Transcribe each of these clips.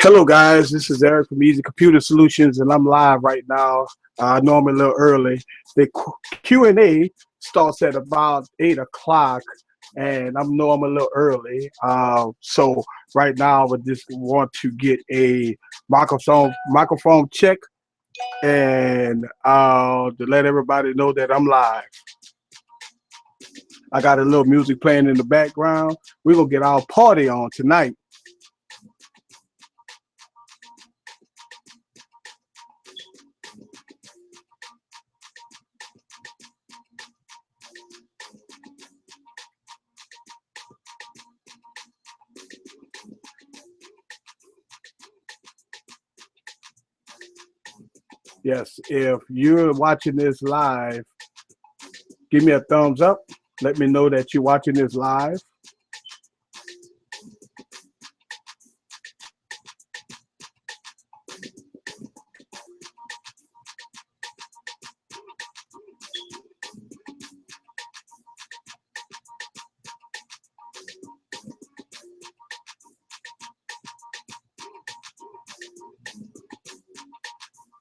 Hello, guys. This is Eric from Eazy Computer Solutions, and I'm live right now. I know I'm a little early. The Q&A starts at about 8 o'clock, and I know I'm a little early. So right now, I just want to get a microphone check, and to let everybody know that I'm live. I got a little music playing in the background. We're gonna get our party on tonight. Yes, if you're watching this live, give me a thumbs up. Let me know that you're watching this live.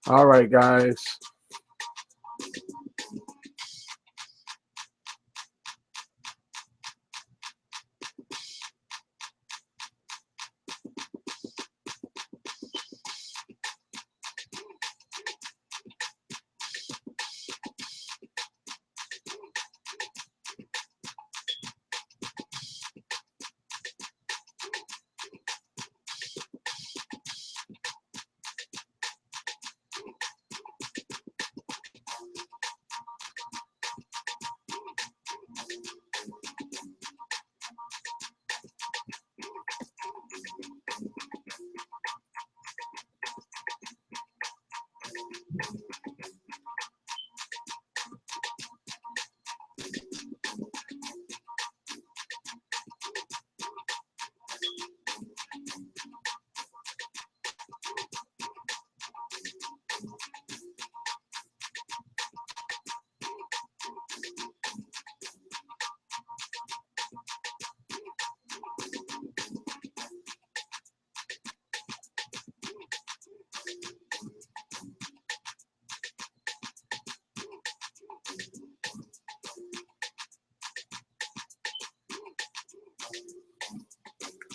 All right, guys.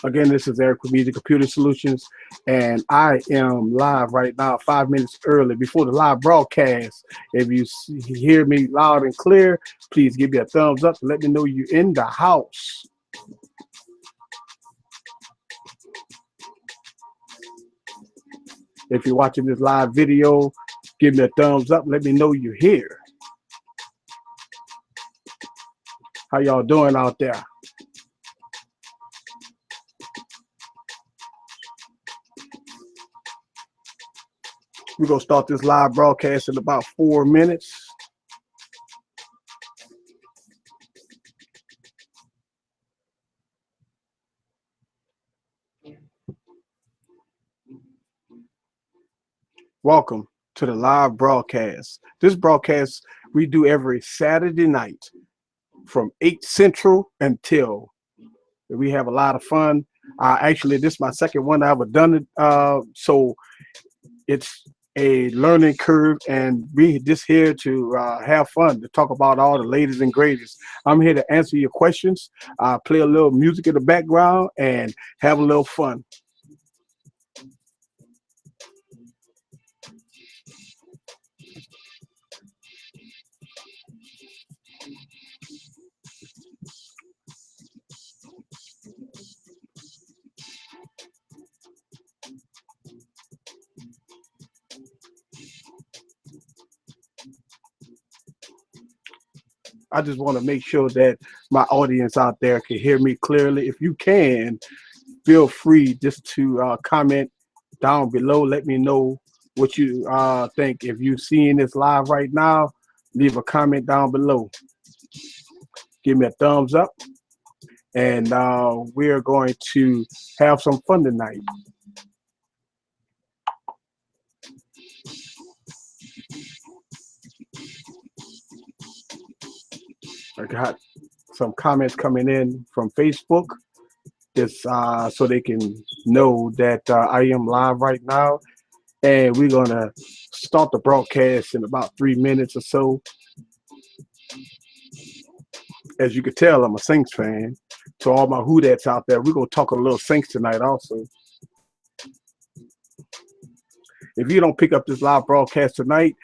Again, this is Eric from Eazy Computer Solutions, and I am live right now, 5 minutes early before the live broadcast. If you hear me loud and clear, please give me a thumbs up and let me know you're in the house. If you're watching this live video, give me a thumbs up and let me know you're here. How y'all doing out there? We're going to start this live broadcast in about 4 minutes. Welcome to the live broadcast. This broadcast we do every Saturday night from 8 Central until we have a lot of fun. Actually, this is my second one I've ever done it. So it's a learning curve, and we just here to have fun, to talk about all the latest and greatest. I'm here to answer your questions, play a little music in the background, and have a little fun. I just want to make sure that my audience out there can hear me clearly. If you can, feel free just to comment down below. Let me know what you think. If you're seeing this live right now, leave a comment down below. Give me a thumbs up, and we're going to have some fun tonight. I got some comments coming in from Facebook. this so they can know that I am live right now, and we're gonna start the broadcast in about 3 minutes or so. As you can tell, I'm a Saints fan. To all my Who that's out there, we're gonna talk a little Saints tonight also. If you don't pick up this live broadcast tonight,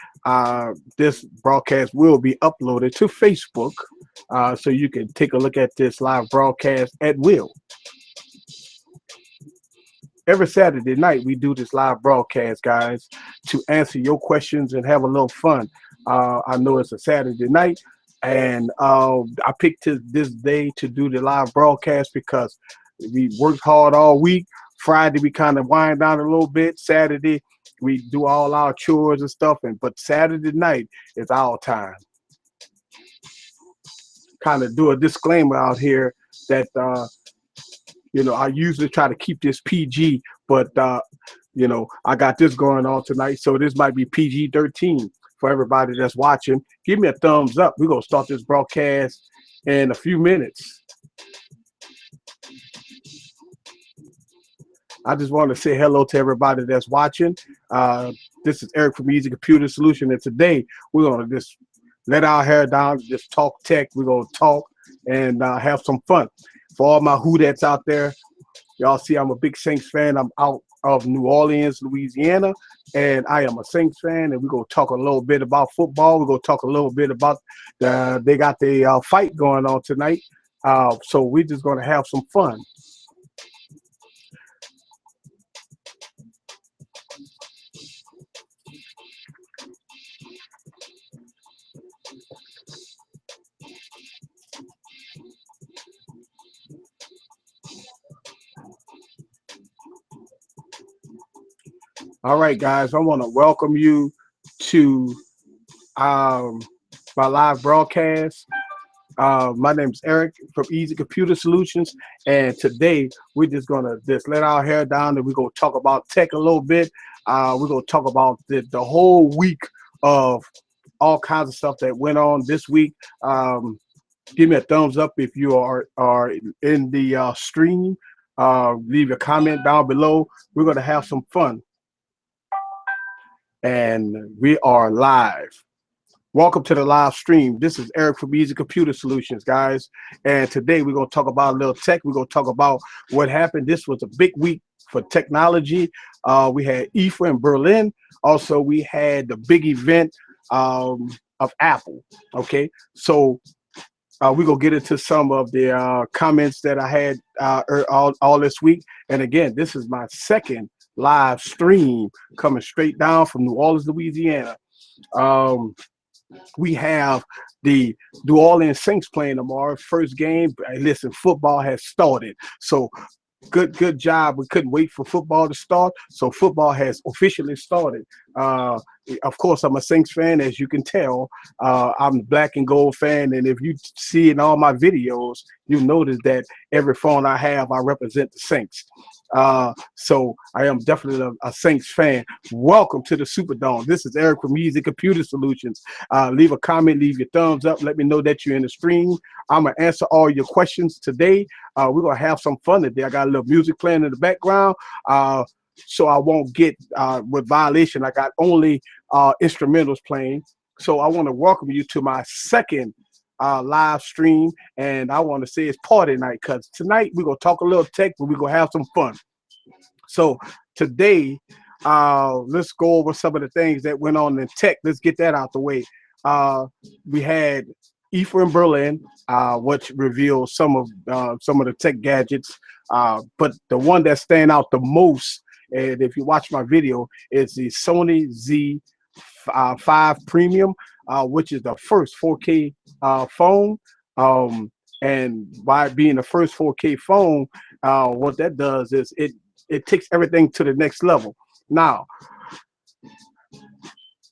this broadcast will be uploaded to Facebook, so you can take a look at this live broadcast at will. Every Saturday night, we do this live broadcast, guys, to answer your questions and have a little fun. I know it's a Saturday night, and I picked this day to do the live broadcast because we worked hard all week. Friday, we kind of wind down a little bit. Saturday, we do all our chores and stuff, but Saturday night is our time. Kind of do a disclaimer out here that I usually try to keep this PG, but I got this going on tonight, so this might be PG-13 for everybody that's watching. Give me a thumbs up. We're gonna start this broadcast in a few minutes. I just want to say hello to everybody that's watching. This is Eric from Eazy Computer Solution, and today we're gonna just let our hair down, just talk tech. We're gonna talk and have some fun. For all my Who that's out there, y'all see I'm a big Saints fan. I'm out of New Orleans, Louisiana, and I am a Saints fan. And we're gonna talk a little bit about football. We're gonna talk a little bit about they got the fight going on tonight. So we're just gonna have some fun. All right, guys, I want to welcome you to um, my live broadcast. My name is Eric from Eazy Computer Solutions, and today we're just gonna just let our hair down and we're gonna talk about tech a little bit. We're gonna talk about the whole week of all kinds of stuff that went on this week. Give me a thumbs up if you are in the stream. Leave a comment down below. We're gonna have some fun, and we are live. Welcome to the live stream. This is Eric from Eazy Computer Solutions, guys. And today we're going to talk about a little tech. We're going to talk about what happened. This was a big week for technology. We had IFA in Berlin. Also, we had the big event of Apple. Okay, so we're going to get into some of the comments that I had all this week. And again, this is my second live stream coming straight down from New Orleans, Louisiana. We have the New Orleans Saints playing tomorrow. First game. Listen, football has started. So good job. We couldn't wait for football to start. So football has officially started. Of course, I'm a Saints fan, as you can tell. I'm a black and gold fan. And if you see in all my videos, you notice that every phone I have, I represent the Saints. So I am definitely a Saints fan. Welcome to the Superdome. This is Eric from Eazy Computer Solutions. Leave a comment, leave your thumbs up. Let me know that you're in the stream. I'm going to answer all your questions today. We're going to have some fun today. I got a little music playing in the background. So I won't get with violation. I got only instrumentals playing. So I want to welcome you to my second live stream, and I want to say it's party night because tonight we're gonna talk a little tech, but we're gonna have some fun. So today, let's go over some of the things that went on in tech. Let's get that out the way. We had IFA in Berlin, which revealed some of the tech gadgets. But the one that stand out the most, and if you watch my video, is the Sony Z5 Premium, which is the first 4K phone. And by being the first 4K phone, what that does is it takes everything to the next level. Now,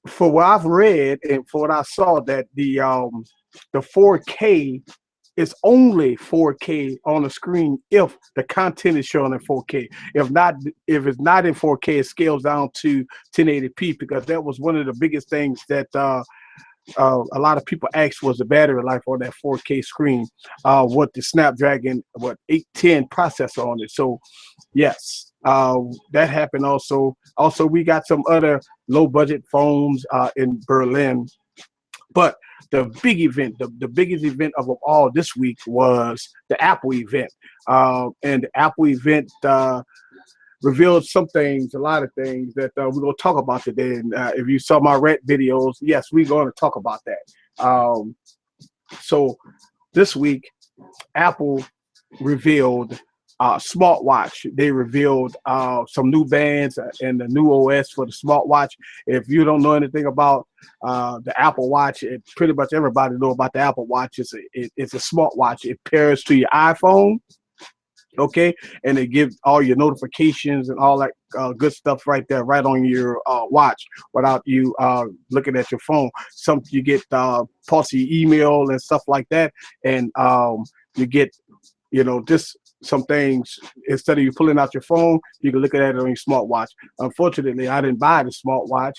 for what I've read and for what I saw, that the 4K is only 4K on the screen if the content is shown in 4K. If it's not in 4K, it scales down to 1080p, because that was one of the biggest things that a lot of people asked was the battery life on that 4K screen, what the Snapdragon, what 810 processor on it. So yes, that happened also. Also, we got some other low budget phones in Berlin, but the big event, the biggest event of them all this week was the Apple event. And the Apple event revealed some things, a lot of things that we're going to talk about today. And if you saw my rant videos, yes, we're going to talk about that. So this week, Apple revealed smartwatch. They revealed some new bands and the new OS for the smartwatch. If you don't know anything about the Apple Watch, pretty much everybody know about the Apple Watch. It's a smartwatch. It pairs to your iPhone, okay, and it gives all your notifications and all that good stuff right there, right on your watch, without you looking at your phone. Some you get pulsy email and stuff like that, and you get, you know, just some things, instead of you pulling out your phone, you can look at it on your smartwatch. Unfortunately, I didn't buy the smartwatch.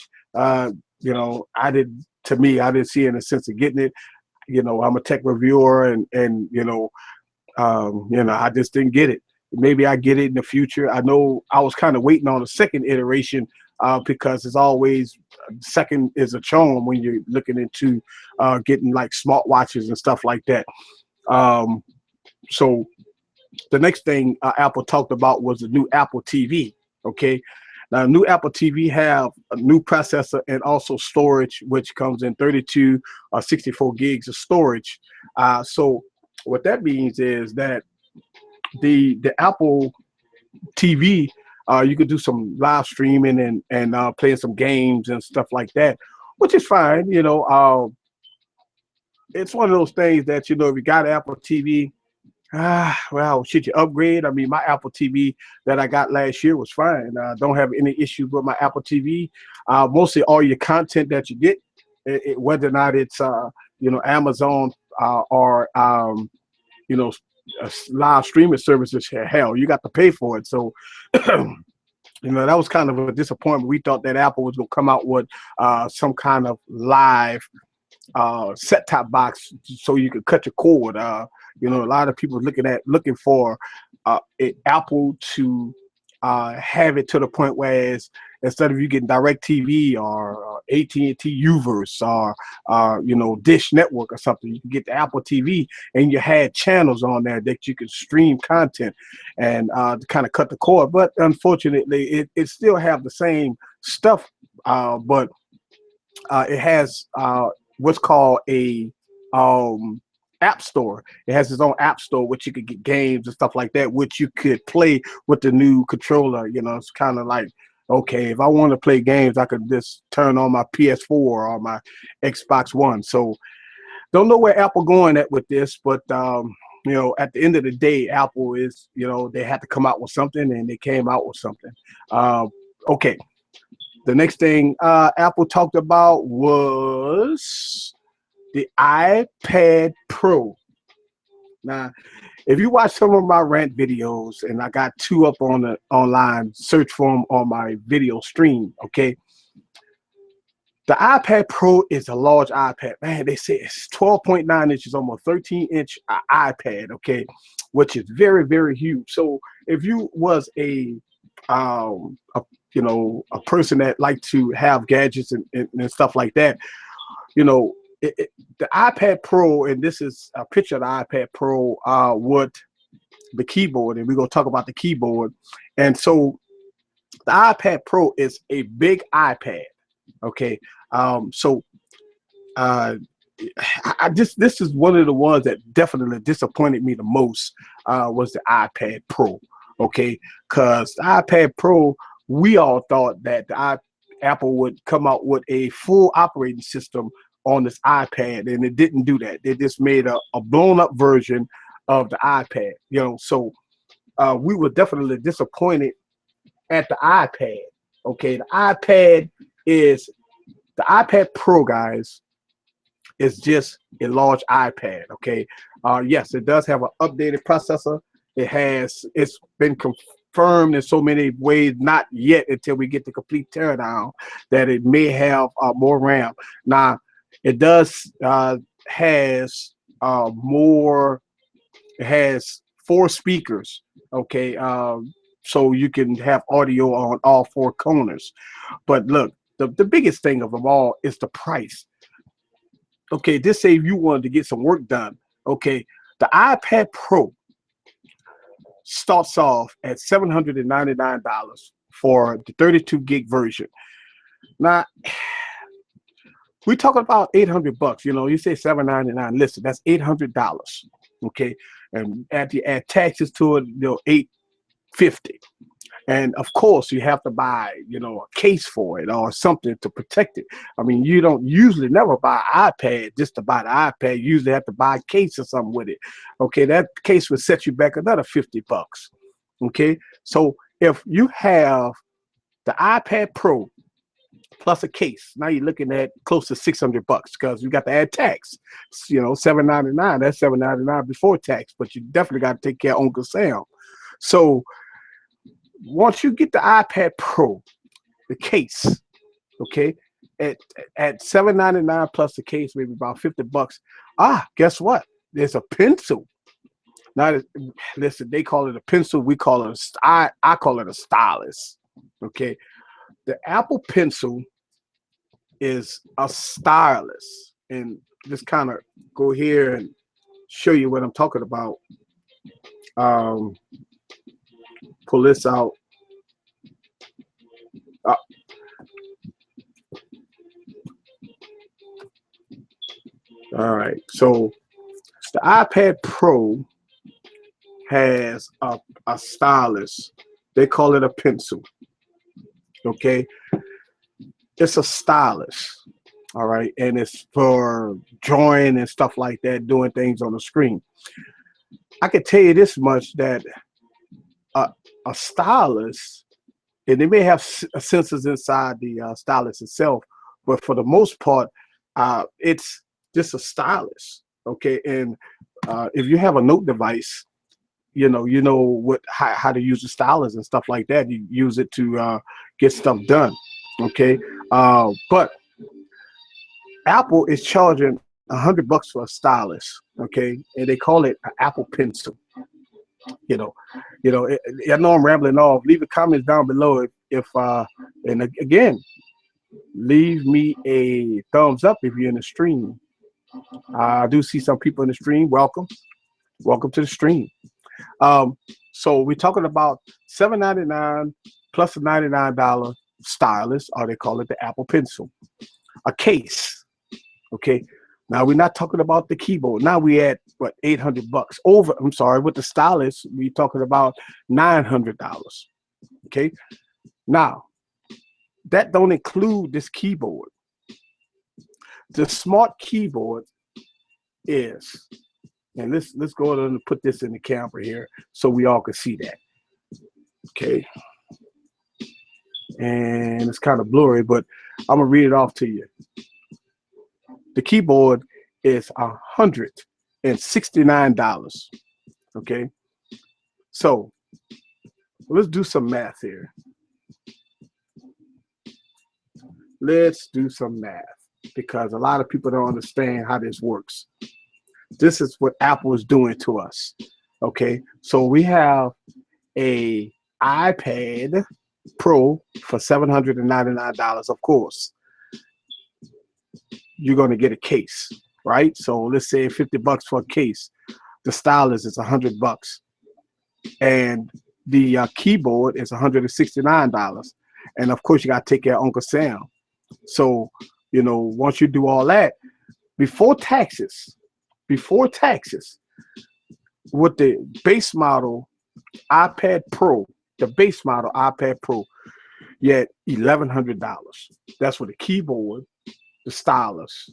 You know, I didn't see any sense of getting it. You know, I'm a tech reviewer, and I just didn't get it. Maybe I get it in the future. I know I was kind of waiting on a second iteration because it's always second is a charm when you're looking into getting like smartwatches and stuff like that. So the next thing Apple talked about was the new Apple TV. Okay, now new Apple TV have a new processor and also storage, which comes in 32 or 64 gigs of storage. So what that means is that the Apple TV, you could do some live streaming and playing some games and stuff like that, which is fine. You know, it's one of those things that, you know, if you got an Apple TV, well, should you upgrade? I mean, my Apple TV that I got last year was fine. Don't have any issues with my Apple TV. Mostly all your content that you get, whether or not it's you know, Amazon or you know, live streaming services, hell, you got to pay for it. So you know, that was kind of a disappointment. We thought that Apple was going to come out with some kind of live set-top box so you could cut your cord. You know, a lot of people looking for Apple to have it to the point where instead of you getting Direct TV or AT&T Uverse or you know, Dish Network or something, you can get the Apple TV and you had channels on there that you could stream content and to kind of cut the cord. But unfortunately, it still have the same stuff, but it has what's called a app store. It has its own app store, which you could get games and stuff like that, which you could play with the new controller. You know, it's kind of like, okay, if I want to play games, I could just turn on my PS4 or my Xbox One. So don't know where Apple going at with this, but you know, at the end of the day, Apple is, you know, they had to come out with something, and they came out with something. Okay. The next thing Apple talked about was the iPad Pro. Now, if you watch some of my rant videos, and I got two up on the online, search for them on my video stream, okay? The iPad Pro is a large iPad. Man, they say it's 12.9 inches, almost 13-inch iPad, okay? Which is very, very huge. So if you was a you know, a person that like to have gadgets and stuff like that, you know, the iPad Pro, and this is a picture of the iPad Pro with the keyboard, and we're going to talk about the keyboard. And so the iPad Pro is a big iPad, okay? So this is one of the ones that definitely disappointed me the most, was the iPad Pro, okay? Because the iPad Pro, we all thought that Apple would come out with a full operating system on this iPad, and it didn't do that. They just made a blown up version of the iPad, you know. So we were definitely disappointed at the iPad. Okay, the iPad Pro, guys, is just a large iPad. Okay, yes, it does have an updated processor. It's been confirmed in so many ways, not yet until we get the complete teardown, that it may have more RAM. Now, It does has more. It has four speakers. Okay, so you can have audio on all four corners. But look, the biggest thing of them all is the price. Okay, this say if you wanted to get some work done. Okay, the iPad Pro starts off at $799 for the 32 gig version. Now we talking about 800 bucks. You know, you say 799. Listen, that's $800. Okay, and add taxes to it, 850. And of course, you have to buy, a case for it or something to protect it. I mean, you don't usually never buy an iPad just to buy the iPad. You usually have to buy a case or something with it. Okay, that case would set you back another 50 bucks. Okay, so if you have the iPad Pro plus a case, now you're looking at close to 600 bucks because you got to add tax. 799. That's 799 before tax, but you definitely got to take care of Uncle Sam. So once you get the iPad Pro, the case, okay, at $799 plus the case, maybe about 50 bucks. Guess what? There's a pencil. Now, listen, they call it a pencil. We call it I call it a stylus. Okay, the Apple Pencil is a stylus, and just kind of go here and show you what I'm talking about. Pull this out. All right, so the iPad Pro has a stylus. They call it a pencil. Okay, it's a stylus. All right, and it's for drawing and stuff like that, doing things on the screen. I can tell you this much, that a stylus, and they may have sensors inside the stylus itself, but for the most part, it's just a stylus. Okay, and if you have a note device, you know what how to use the stylus and stuff like that. You use it to get stuff done. Okay, but Apple is charging $100 for a stylus. Okay, and they call it an Apple Pencil. You know, I know I'm rambling off. Leave a comments down below and again, leave me a thumbs up if you're in the stream. I do see some people in the stream. Welcome to the stream. So we're talking about $799 plus a $99 stylus, or they call it the Apple Pencil. A case. Okay. Now we're not talking about the keyboard. Now we at what, 800 bucks over. I'm sorry, with the stylus, we're talking about $900. Okay. Now that don't include this keyboard. The smart keyboard is, and let's go ahead and put this in the camera here so we all can see that. Okay. And it's kind of blurry, but I'm gonna read it off to you. The keyboard is $169. Okay. So let's do some math here. Let's do some math, because a lot of people don't understand how this works. This is what Apple is doing to us. Okay, so we have a iPad Pro for $799. Of course, you're going to get a case, right? So let's say 50 bucks for a case. The stylus is 100 bucks, and the keyboard is $169. And of course, you got to take care of Uncle Sam. So, once you do all that, before taxes, with the base model iPad Pro, you had $1,100. That's with a keyboard, the stylus,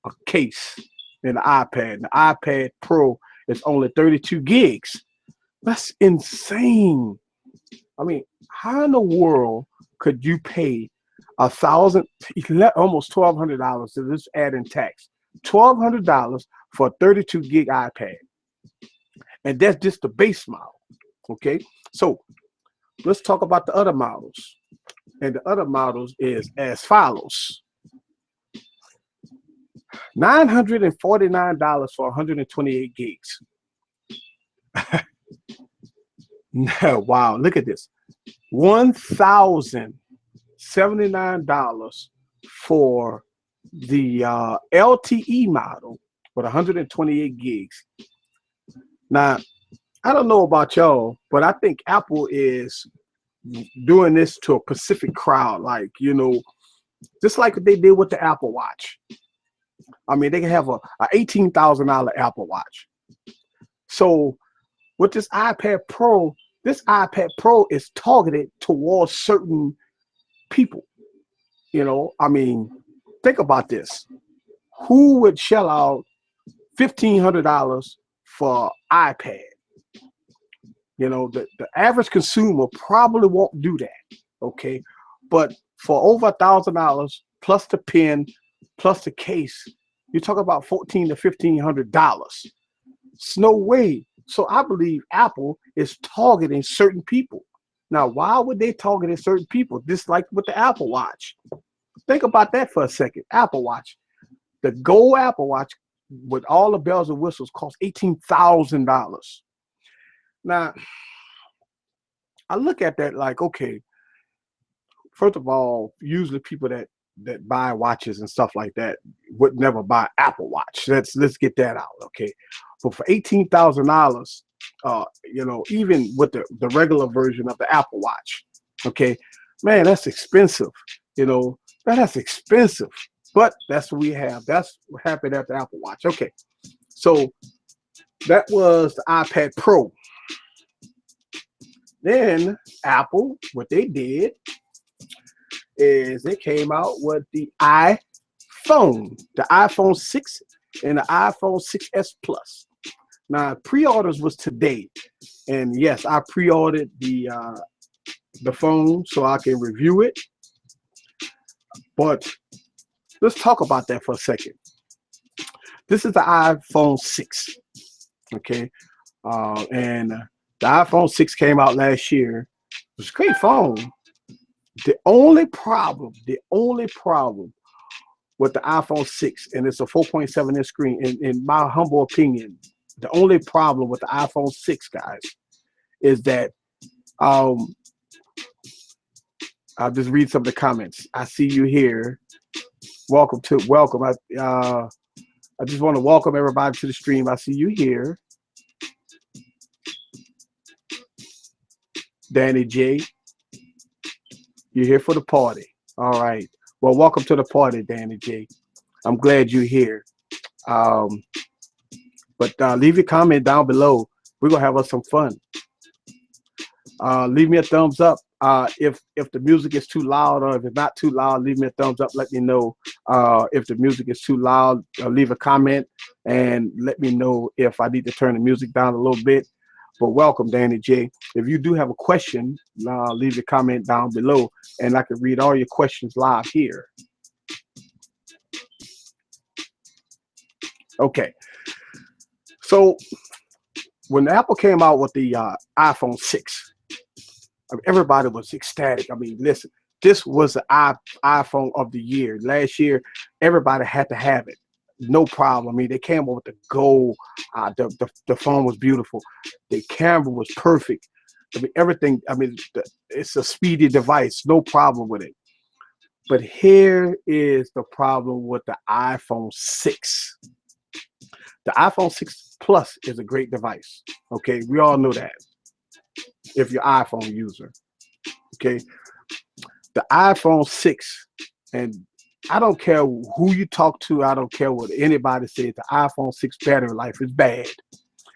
a case, and the iPad. The iPad Pro is only 32 gigs. That's insane. I mean, how in the world could you pay almost $1,200 to just add in tax? $1,200 for a 32 gig iPad, and that's just the base model. Okay, so let's talk about the other models, and the other models is as follows. $949 for 128 gigs. No, wow, look at this. $1,079 for the LTE model with 128 gigs. Now, I don't know about y'all, but I think Apple is doing this to a specific crowd, like, just like what they did with the Apple Watch. I mean, they can have a $18,000 Apple Watch. So with this iPad Pro is targeted towards certain people. I mean, think about this. Who would shell out $1,500 for iPad? The average consumer probably won't do that. Okay. But for over $1,000 plus the pen, plus the case, you talk about $1,400 to $1,500. It's no way. So I believe Apple is targeting certain people. Now, why would they target certain people? Just like with the Apple Watch. Think about that for a second. Apple Watch. The gold Apple Watch with all the bells and whistles cost $18,000. Now, I look at that like, okay, first of all, usually people that buy watches and stuff like that would never buy Apple Watch. Let's get that out, okay? But for $18,000, even with the regular version of the Apple Watch, okay, man, that's expensive. That's expensive. But that's what we have. That's what happened at the Apple Watch. Okay, so that was the iPad Pro. Then Apple, what they did is they came out with the iPhone 6 and the iPhone 6s Plus. Now, pre-orders was today, and yes, I pre-ordered the phone so I can review it. But let's talk about that for a second. This is the iPhone 6, okay, and the iPhone 6 came out last year. It was a great phone. The only problem with the iPhone 6, and it's a 4.7-inch screen, in my humble opinion, the only problem with the iPhone 6, guys, is that I'll just read some of the comments. I see you here. Welcome. I just want to welcome everybody to the stream. I see you here. Danny J. You're here for the party. All right. Well, welcome to the party, Danny J. I'm glad you're here. But leave your comment down below. We're going to have us some fun. Leave me a thumbs up. If the music is too loud, or if it's not too loud, leave me a thumbs up. Let me know if the music is too loud. Leave a comment and let me know if I need to turn the music down a little bit. But welcome, Danny J. If you do have a question, leave your comment down below, and I can read all your questions live here. Okay. So when Apple came out with the iPhone 6, everybody was ecstatic. I mean, listen, this was the iPhone of the year. Last year, everybody had to have it. No problem. I mean, they came up with the gold. The phone was beautiful. The camera was perfect. I mean, everything. I mean, it's a speedy device. No problem with it. But here is the problem with the iPhone 6. The iPhone 6 Plus is a great device. Okay, we all know that. If you're an iPhone user, okay, the iPhone 6, and I don't care who you talk to, I don't care what anybody says, the iPhone 6 battery life is bad.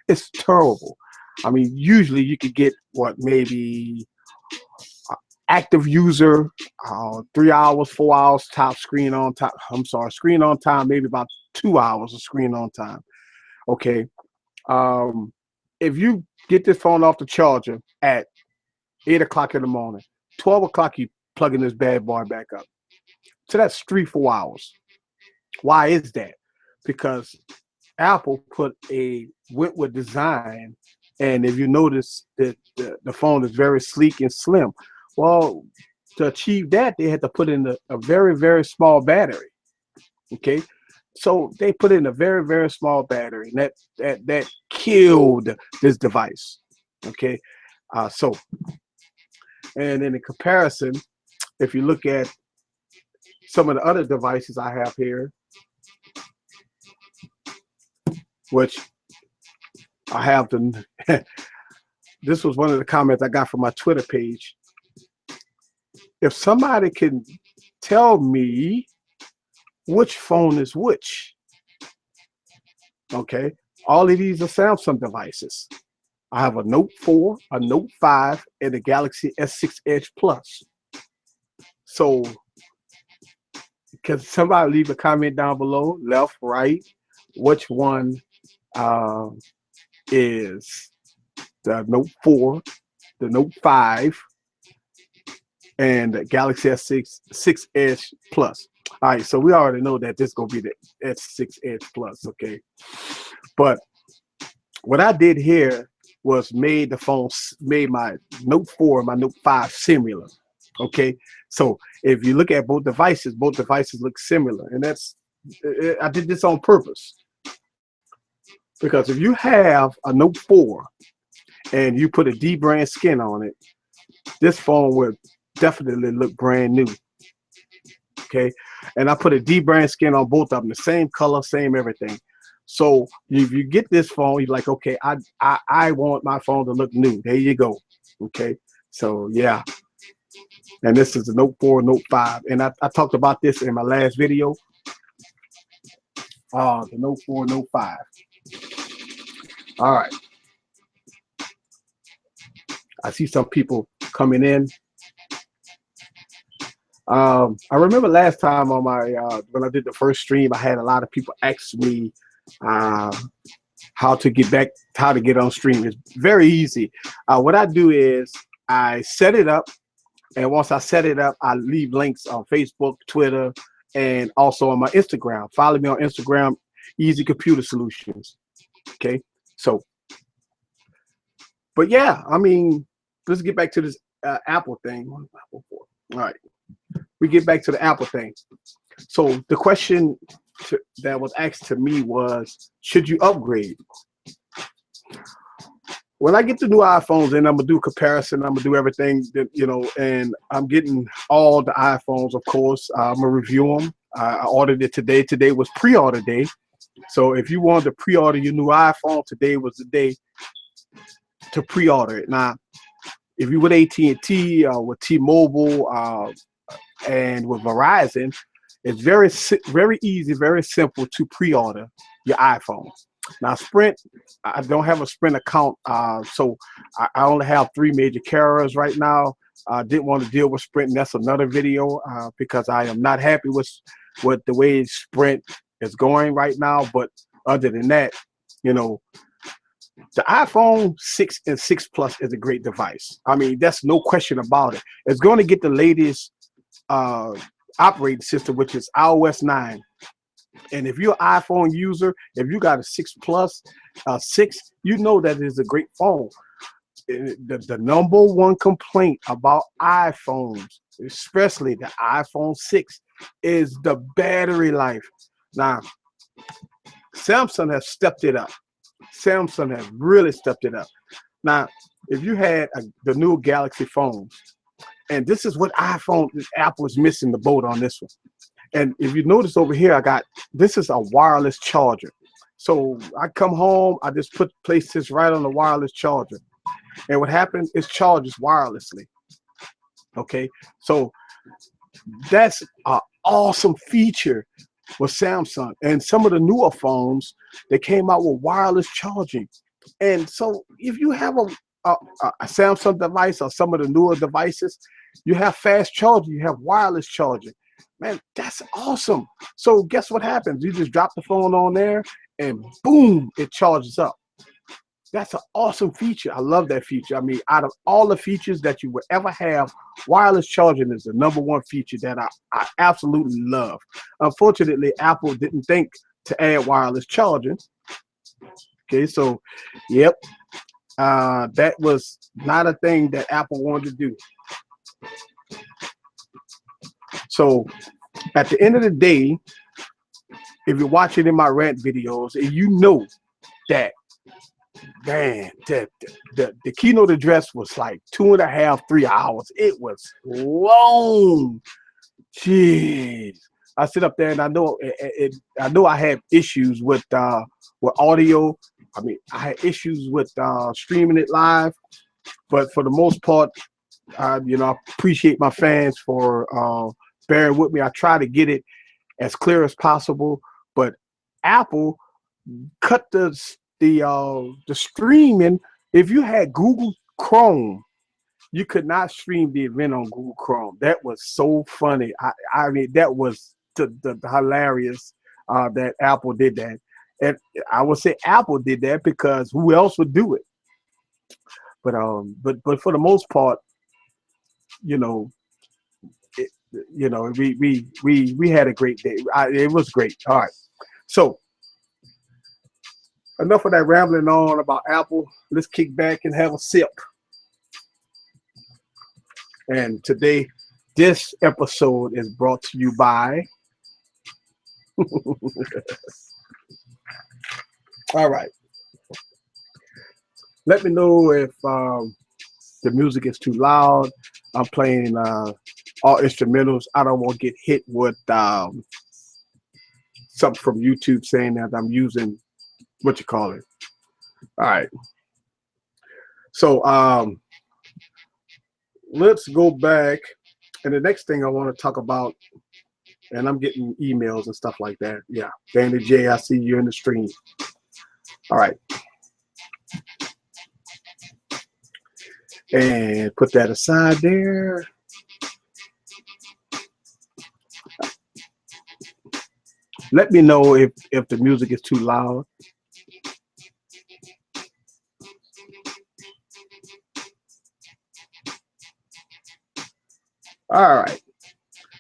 It's terrible. I mean, usually you could get maybe active user, 3 hours, 4 hours top screen on time. I'm sorry, screen on time, maybe about 2 hours of screen on time. Okay. If you get this phone off the charger at 8 o'clock in the morning, 12 o'clock, you plugging this bad boy back up. So that's 3-4 hours. Why is that? Because Apple went with design, and if you notice that the phone is very sleek and slim. Well, to achieve that, they had to put in a very, very small battery. Okay, So they put in a very, very small battery, and that killed this device. Okay, so and in the comparison, if you look at some of the other devices I have here, which I have the this was one of the comments I got from my Twitter page. If somebody can tell me which phone is which, okay, all of these are Samsung devices. I have a Note 4, a Note 5, and a Galaxy S6 Edge Plus. So, can somebody leave a comment down below, left, right, which one is the Note 4, the Note 5, and the Galaxy S6 Edge Plus. All right, so we already know that this is going to be the S6 Edge Plus, okay? But what I did here was made my Note 4 and my Note 5 similar, okay? So if you look at both devices look similar, and I did this on purpose. Because if you have a Note 4 and you put a D brand skin on it, this phone will definitely look brand new. Okay, and I put a D brand skin on both of them, the same color, same everything. So if you get this phone, you're like, okay, I want my phone to look new. There you go. Okay, so yeah, and this is the Note 4, Note 5, and I talked about this in my last video. The Note 4, Note 5. All right. I see some people coming in. I remember last time on my when I did the first stream, I had a lot of people ask me how to get on stream. It's very easy. What I do is I set it up, and once I set it up, I leave links on Facebook, Twitter, and also on my Instagram. Follow me on Instagram, Eazy Computer Solutions. Okay, so, but yeah, I mean, let's get back to this Apple thing. All right. We get back to the Apple thing. So the question that was asked to me was, should you upgrade? When I get the new iPhones, and I'm gonna do comparison, I'm gonna do everything that, you know, and I'm getting all the iPhones, of course. I'm gonna review them. I ordered it today. Today was pre-order day. So if you wanted to pre-order your new iPhone, today was the day to pre-order it. Now, if you with AT&T, with T-Mobile, and with Verizon, it's very easy, very simple to pre-order your iPhone. Now, Sprint, I don't have a Sprint account, so I only have 3 major carriers right now. I didn't want to deal with Sprint, and that's another video because I am not happy with the way Sprint is going right now. But other than that, you know, the iPhone 6 and 6 Plus is a great device. I mean, that's no question about it. It's going to get the latest operating system, which is iOS 9. And if you're an iPhone user, if you got a 6 Plus, 6, you know that is a great phone. The number one complaint about iPhones, especially the iPhone 6, is the battery life. Now, Samsung has stepped it up. Samsung has really stepped it up. Now, if you had the new Galaxy phones, and this is what Apple is missing the boat on this one. And if you notice over here, this is a wireless charger. So I come home, I just place this right on the wireless charger. And what happens is charges wirelessly. Okay, so that's an awesome feature with Samsung. And some of the newer phones, they came out with wireless charging. And so if you have a Samsung device or some of the newer devices, you have fast charging, you have wireless charging. Man, that's awesome. So guess what happens? You just drop the phone on there and boom, it charges up. That's an awesome feature. I love that feature. I mean, out of all the features that you would ever have, wireless charging is the #1 feature that I absolutely love. Unfortunately, Apple didn't think to add wireless charging. Okay, so, yep, that was not a thing that Apple wanted to do. So, at the end of the day, if you're watching in my rant videos and you know that, man, the keynote address was like 2.5, 3 hours. It was long. Jeez. I sit up there and I know I know I have issues with audio. I mean, I had issues with streaming it live, but for the most part, you know, I appreciate my fans for bearing with me. I try to get it as clear as possible, but Apple cut the streaming. If you had Google Chrome, you could not stream the event on Google Chrome. That was so funny. I mean, that was the hilarious that Apple did that. And I would say Apple did that because who else would do it? But for the most part, you know, it, you know, we had a great day. It was great. All right. So enough of that rambling on about Apple. Let's kick back and have a sip. And today, this episode is brought to you by. All right. Let me know if the music is too loud. I'm playing all instrumentals. I don't want to get hit with something from YouTube saying that I'm using what you call it. All right. So let's go back. And the next thing I want to talk about, and I'm getting emails and stuff like that. Yeah. Danny J, I see you in the stream. All right. And put that aside there. Let me know if the music is too loud. All right.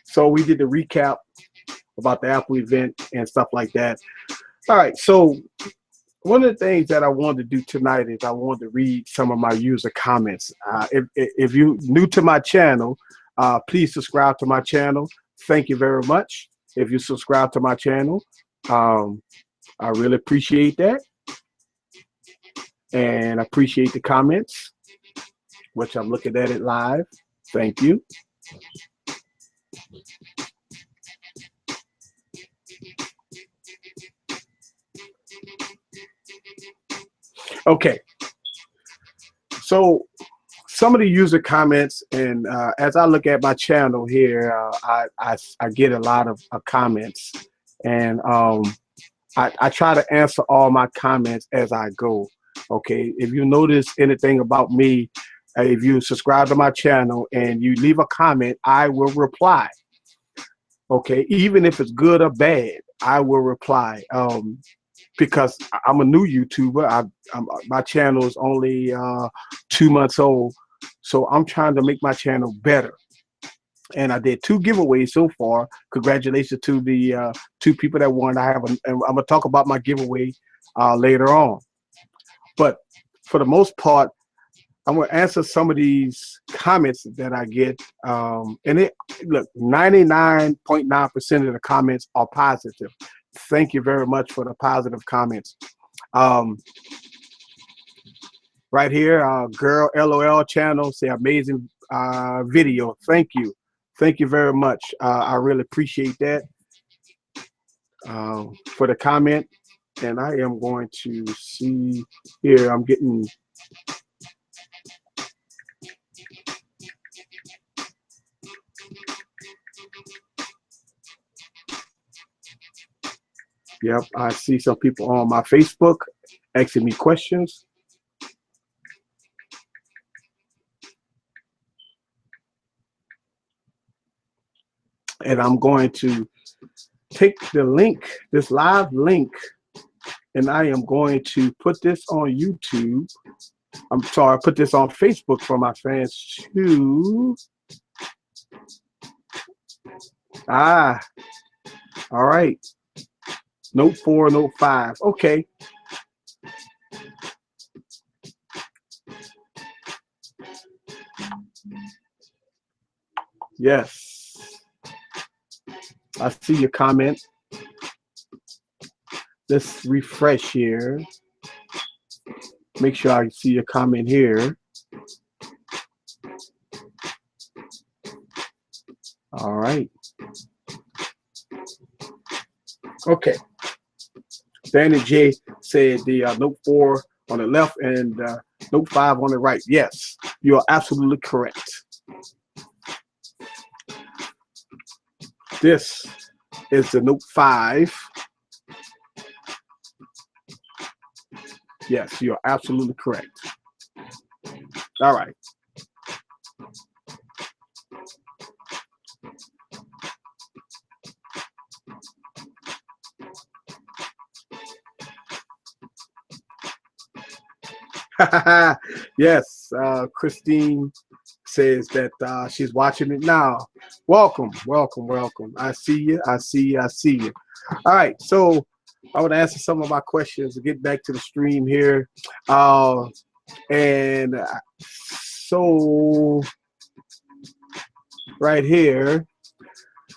So we did the recap about the Apple event and stuff like that. All right. So one of the things that I wanted to do tonight is I wanted to read some of my user comments. If you're new to my channel, please subscribe to my channel. Thank you very much. If you subscribe to my channel, I really appreciate that. And I appreciate the comments, which I'm looking at it live. Thank you. Okay. So some of the user comments, and as I look at my channel here, I get a lot of comments, and I try to answer all my comments as I go. Okay, if you notice anything about me, if you subscribe to my channel and you leave a comment, I will reply. Okay, even if it's good or bad, I will reply. Because I'm a new YouTuber. My channel is only 2 months old, so I'm trying to make my channel better. And I did 2 giveaways so far. Congratulations to the 2 people that won. And I'm gonna talk about my giveaway later on. But for the most part, I'm gonna answer some of these comments that I get. And look, 99.9% of the comments are positive. Thank you very much for the positive comments. Right here, girl LOL channel, say amazing video. Thank you. Thank you very much. I really appreciate that for the comment. And I am going to see here, I'm getting. Yep, I see some people on my Facebook asking me questions. And I'm going to take the link, this live link, and I am going to put this on YouTube. I'm sorry, put this on Facebook for my fans too. All right. Note 4, note 5. Okay. Yes. I see your comment. Let's refresh here. Make sure I see your comment here. All right. Okay. Danny J said the Note 4 on the left and Note 5 on the right. Yes, you are absolutely correct. This is the Note 5. Yes, you are absolutely correct. All right. Yes, Christine says that she's watching it now. Welcome, welcome, welcome. I see you. I see you. I see you. All right. So I want to answer some of my questions to get back to the stream here. And so right here,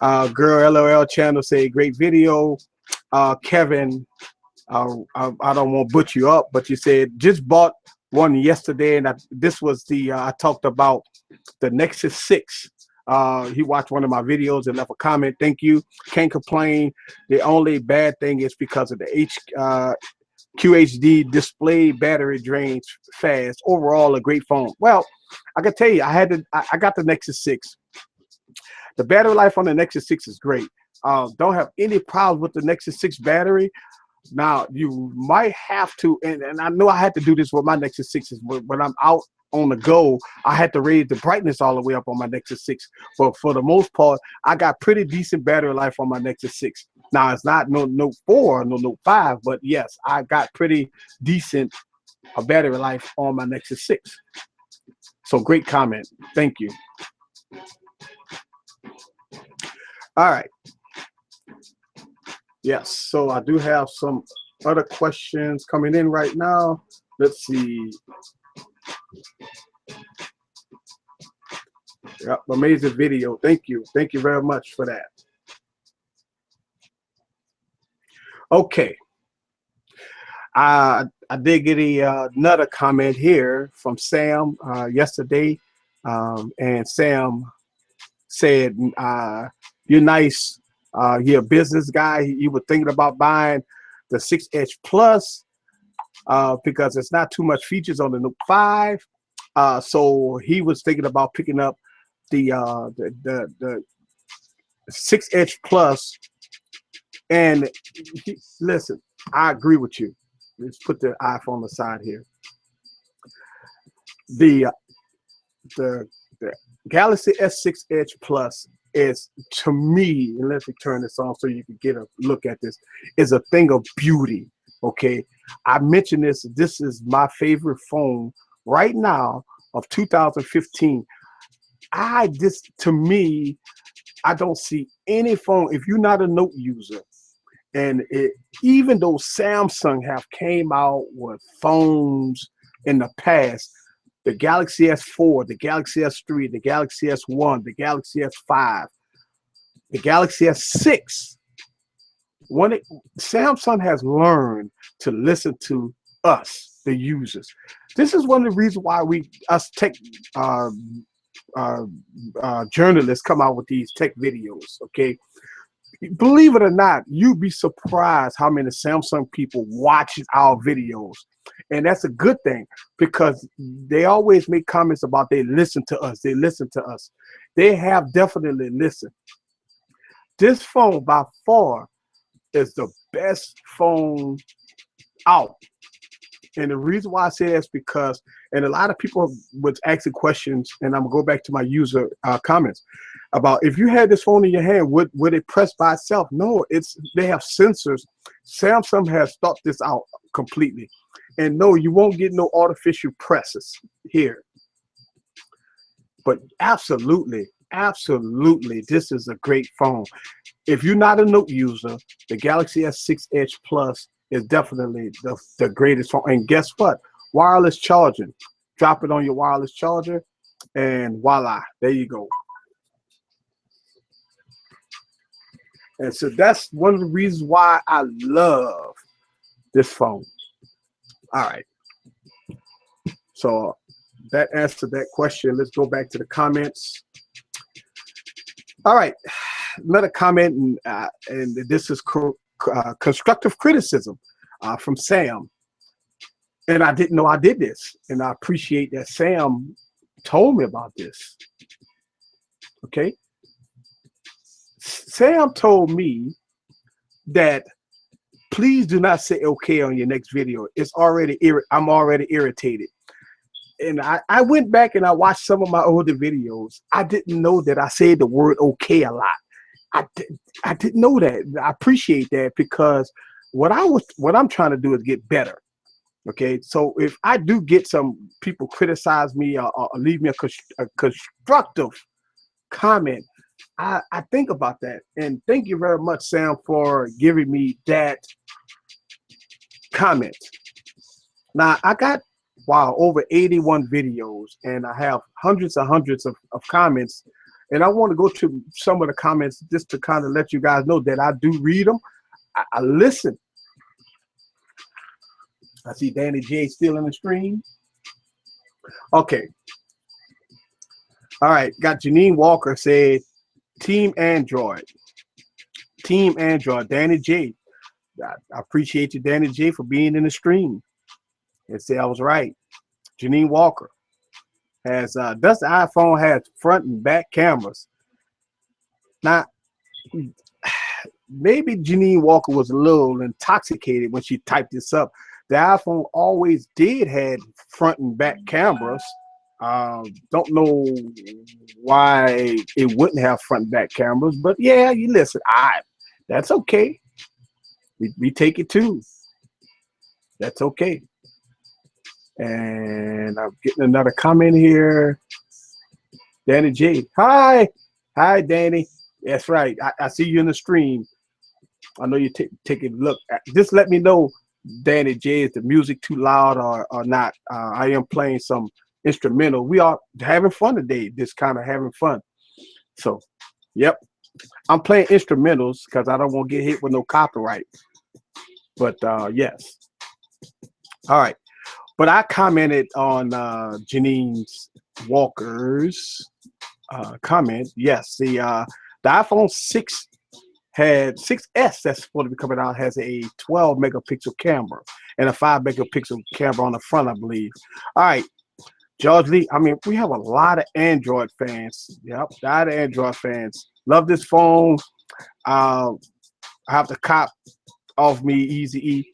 girl LOL channel say great video. Kevin, I don't want to butcher you up, but you said just bought one yesterday, and this was the I talked about the Nexus 6. He watched one of my videos and left a comment. Thank you. Can't complain. The only bad thing is because of the QHD display, battery drains fast. Overall, a great phone. Well, I can tell you, I got the Nexus 6. The battery life on the Nexus 6 is great. Don't have any problems with the Nexus 6 battery. Now, you might have to, and I know I had to do this with my Nexus 6s, when I'm out on the go, I had to raise the brightness all the way up on my Nexus 6. But for the most part, I got pretty decent battery life on my Nexus 6. Now, it's not no Note 4, no Note 5, but yes, I got pretty decent battery life on my Nexus 6. So great comment. Thank you. All right. Yes, so I do have some other questions coming in right now. Let's see. Yep, amazing video. Thank you. Thank you very much for that. Okay. I did get another comment here from Sam yesterday. And Sam said, you're nice. You're a business guy. You were thinking about buying the 6 Edge Plus because it's not too much features on the Note 5. So he was thinking about picking up the 6 Edge Plus. And listen, I agree with you. Let's put the iPhone aside here. The Galaxy S6 Edge Plus is, to me, and let me turn this on so you can get a look at this, is a thing of beauty. Okay, I mentioned this. This is my favorite phone right now of 2015. To me, I don't see any phone. If you're not a Note user, and even though Samsung have came out with phones in the past, the Galaxy S4, the Galaxy S3, the Galaxy S1, the Galaxy S5, the Galaxy S6, Samsung has learned to listen to us, the users. This is one of the reasons why us tech journalists come out with these tech videos, okay? Believe it or not, you'd be surprised how many Samsung people watch our videos. And that's a good thing because they always make comments about they listen to us. They listen to us. They have definitely listened. This phone by far is the best phone out. And the reason why I say that's because, and a lot of people was asking questions, and I'm gonna go back to my user comments about if you had this phone in your hand, would it press by itself? No, they have sensors. Samsung has thought this out completely. And no, you won't get no artificial presses here. But absolutely, absolutely, this is a great phone. If you're not a Note user, the Galaxy S6 Edge Plus is definitely the greatest phone. And guess what? Wireless charging. Drop it on your wireless charger, and voila, there you go. And so that's one of the reasons why I love this phone. All right. So that answered that question. Let's go back to the comments. All right. Another comment, and this is constructive criticism from Sam. And I didn't know I did this. And I appreciate that Sam told me about this. Okay. Sam told me that please do not say okay on your next video. It's already I'm already irritated. And I went back and I watched some of my older videos. I didn't know that I said the word okay a lot. I didn't know that. I appreciate that, because what I'm trying to do is get better. Okay, so if I do get some people criticize me or leave me a constructive comment, I think about that. And thank you very much, Sam, for giving me that comment. Now I got over 81 videos, and I have hundreds and hundreds of comments. And I want to go to some of the comments just to kind of let you guys know that I do read them. I listen. I see Danny J still in the stream. Okay. All right. Got Janine Walker said, Team Android. Team Android. Danny J. I appreciate you, Danny J, for being in the stream. And say I was right. Janine Walker has, does the iPhone have front and back cameras? Now, maybe Janine Walker was a little intoxicated when she typed this up. The iPhone always did have front and back cameras. Don't know why it wouldn't have front and back cameras, but yeah, you listen. That's okay. We take it too. That's okay. And I'm getting another comment here. Danny J. Hi, Danny. That's right. I see you in the stream. I know you take a look. Just let me know, Danny J, is the music too loud or not? I am playing some instrumental. We are having fun today, just kind of having fun. So, yep. I'm playing instrumentals because I don't want to get hit with no copyright. But, yes. All right. But I commented on Janine Walker's comment. Yes, the iPhone 6 had 6S that's supposed to be coming out has a 12 megapixel camera and a 5 megapixel camera on the front, I believe. All right, George Lee. I mean, we have a lot of Android fans. Yep, a lot of Android fans. Love this phone. I have to cop off me, Eazy.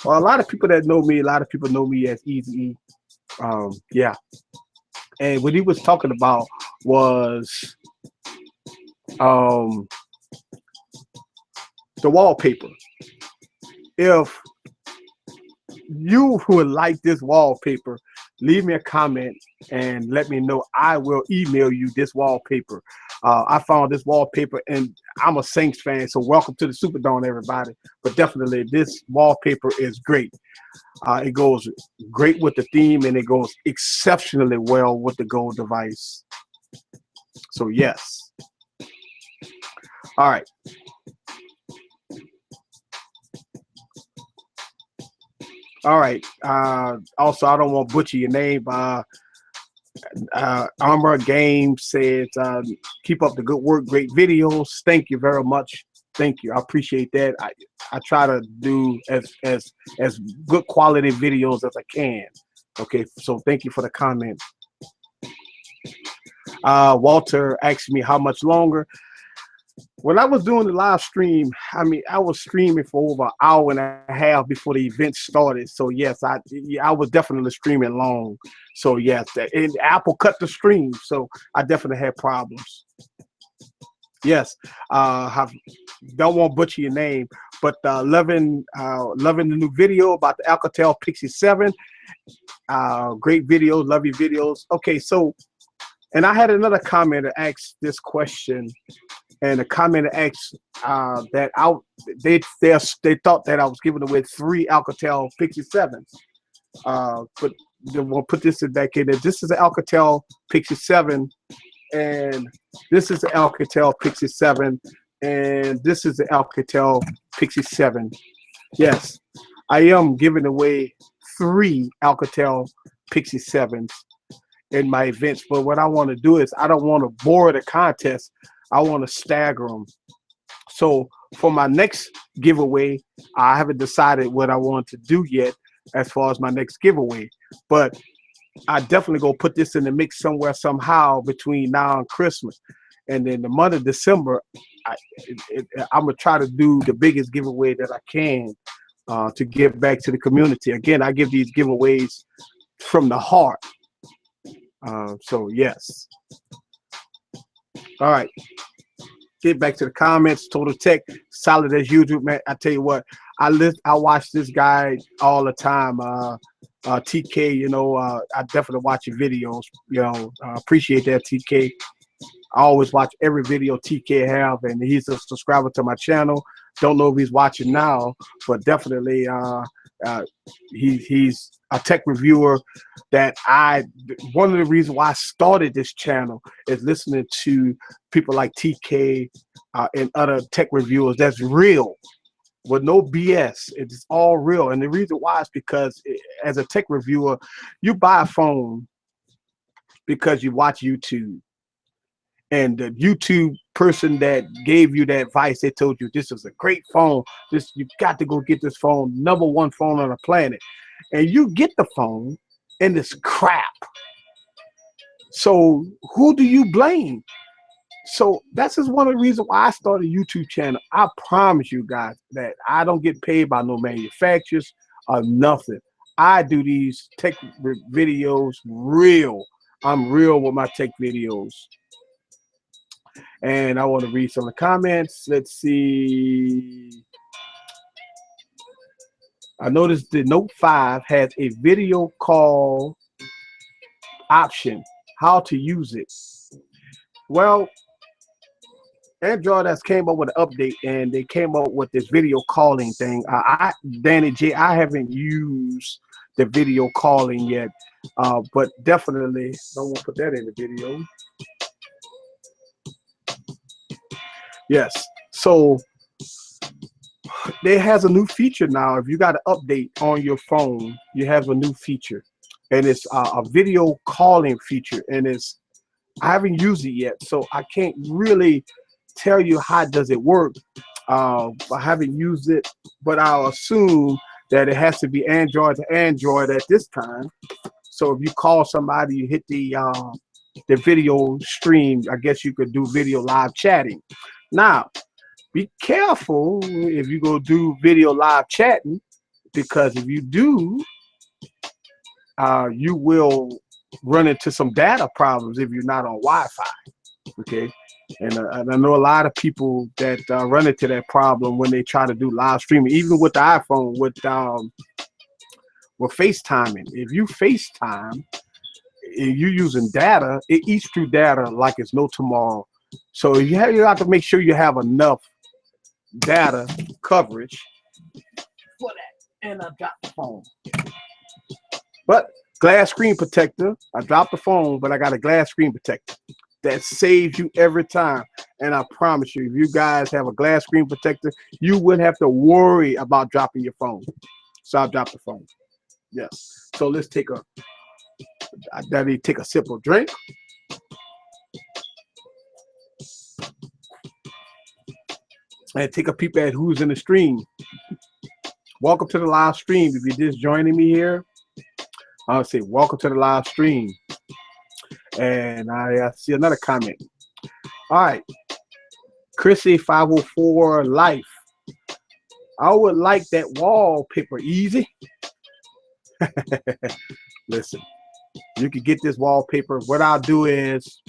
Well, a lot of people that know me, a lot of people know me as Eazy. Yeah. And what he was talking about was the wallpaper. If you would like this wallpaper, leave me a comment and let me know. I will email you this wallpaper. I found this wallpaper, and I'm a Saints fan, so welcome to the Superdome, everybody. But definitely, this wallpaper is great. It goes great with the theme, and it goes exceptionally well with the Gold device. So yes. All right. All right. Also, I don't want to butcher your name. Armor Game says, keep up the good work, great videos. Thank you very much. Thank you. I appreciate that. I try to do as good quality videos as I can. Okay, so thank you for the comment. Walter asked me how much longer. When I was doing the live stream, I mean, I was streaming for over an hour and a half before the event started. So yes, I was definitely streaming long. So yes, and Apple cut the stream, so I definitely had problems. Yes, don't want to butcher your name, but loving the new video about the Alcatel Pixie 7. Great videos, love your videos. Okay, so, and I had another commenter ask this question. And the commenter asked that they thought that I was giving away 3 Alcatel Pixie 7s. But we'll put this back in there. This is an Alcatel Pixie 7, and this is the Alcatel Pixie 7, and this is the Alcatel Pixie 7. Yes. I am giving away 3 Alcatel Pixie 7s in my events. But what I want to do is I don't want to bore the contest. I want to stagger them. So for my next giveaway, I haven't decided what I want to do yet as far as my next giveaway. But I definitely go put this in the mix somewhere, somehow between now and Christmas. And then the month of December, I'm going to try to do the biggest giveaway that I can to give back to the community. Again, I give these giveaways from the heart. So, yes. All right. Get back to the comments. Total Tech, solid as usual, man. I tell you what, I watch this guy all the time. TK, you know, I definitely watch your videos. You know, appreciate that, TK. I always watch every video TK have, and he's a subscriber to my channel. Don't know if he's watching now, but definitely he's a tech reviewer that one of the reasons why I started this channel is listening to people like TK and other tech reviewers that's real with no BS. It's all real. And the reason why is because as a tech reviewer, you buy a phone because you watch YouTube. And the YouTube person that gave you that advice, they told you this is a great phone. You got to go get this phone, #1 phone on the planet. And you get the phone and it's crap. So who do you blame? So that's just one of the reasons why I started a YouTube channel. I promise you guys that I don't get paid by no manufacturers or nothing. I do these tech videos real. I'm real with my tech videos. And I want to read some of the comments. Let's see. I noticed the Note 5 has a video call option. How to use it? Well, Android has came up with an update, and they came up with this video calling thing. Danny J, I haven't used the video calling yet, but definitely don't want to put that in the video. Yes, so it has a new feature now. If you got an update on your phone, you have a new feature, and it's a video calling feature. And I haven't used it yet, so I can't really tell you how does it work. I haven't used it, but I'll assume that it has to be Android to Android at this time. So if you call somebody, you hit the video stream. I guess you could do video live chatting. Now, be careful if you go do video live chatting, because if you do, you will run into some data problems if you're not on Wi-Fi. Okay, and I know a lot of people that run into that problem when they try to do live streaming, even with the iPhone, with FaceTiming. If you FaceTime, if you're using data, it eats through data like it's no tomorrow. So you have to make sure you have enough data coverage for that. And I dropped the phone. But glass screen protector. I dropped the phone, but I got a glass screen protector that saves you every time. And I promise you, if you guys have a glass screen protector, you wouldn't have to worry about dropping your phone. So I dropped the phone. Yes. So let's take a sip of drink. And take a peep at who's in the stream. Welcome to the live stream. If you're just joining me here, I'll say welcome to the live stream. And I see another comment. All right. Chrissy 504 Life. I would like that wallpaper, Eazy. Listen, you can get this wallpaper. What I'll do is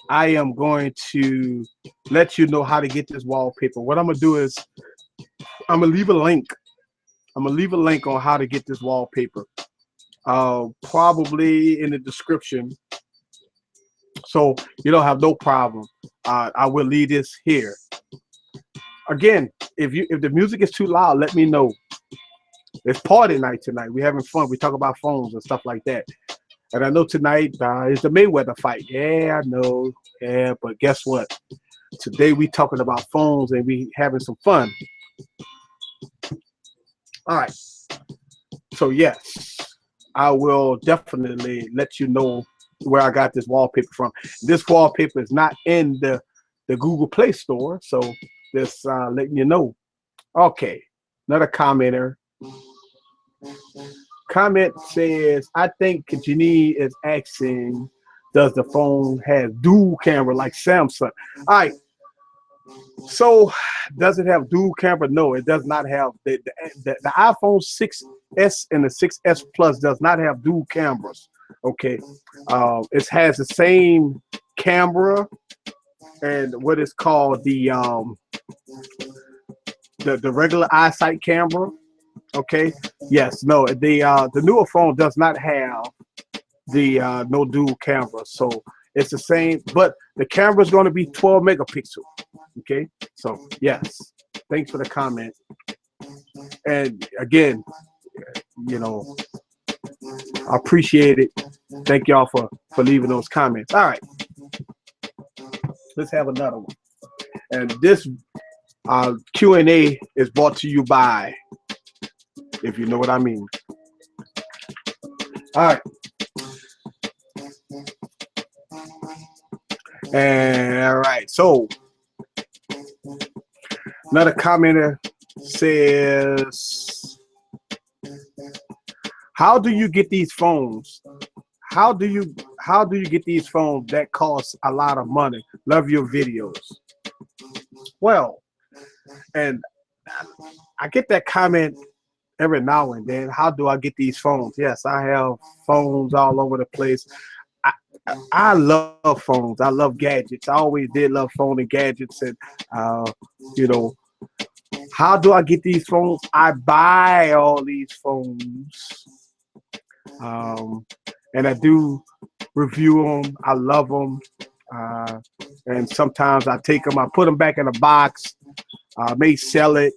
I am going to let you know how to get this wallpaper. What I'm going to do is I'm going to leave a link. I'm going to leave a link on how to get this wallpaper. Probably in the description. So you don't have no problem. I will leave this here. Again, if the music is too loud, let me know. It's party night tonight. We're having fun. We talk about phones and stuff like that. And I know tonight is the Mayweather fight. Yeah, I know. Yeah, but guess what? Today we talking about phones and we having some fun. All right. So yes, I will definitely let you know where I got this wallpaper from. This wallpaper is not in the Google Play Store, so just letting you know. Okay, another commenter. Comment says, I think Janine is asking, does the phone have dual camera like Samsung? All right, so does it have dual camera? No, it does not have. The iPhone 6S and the 6S Plus does not have dual cameras. Okay, it has the same camera and what is called the regular eyesight camera. Okay, yes, no, the newer phone does not have the no dual camera, so it's the same, but the camera is going to be 12 megapixel. Okay, so yes, thanks for the comment. And again, you know, I appreciate it. Thank y'all for leaving those comments. All right, let's have another one. And this Q&A is brought to you by, if you know what I mean. All right. And all right, so another commenter says, how do you get these phones? How do you get these phones that cost a lot of money? Love your videos. Well, and I get that comment every now and then. How do I get these phones? Yes, I have phones all over the place. I, I love phones. I love gadgets. I always did love phone and gadgets. And you know, how do I get these phones? I buy all these phones, um, and I do review them. I love them, uh, and sometimes I take them. I put them back in a box. I may sell it.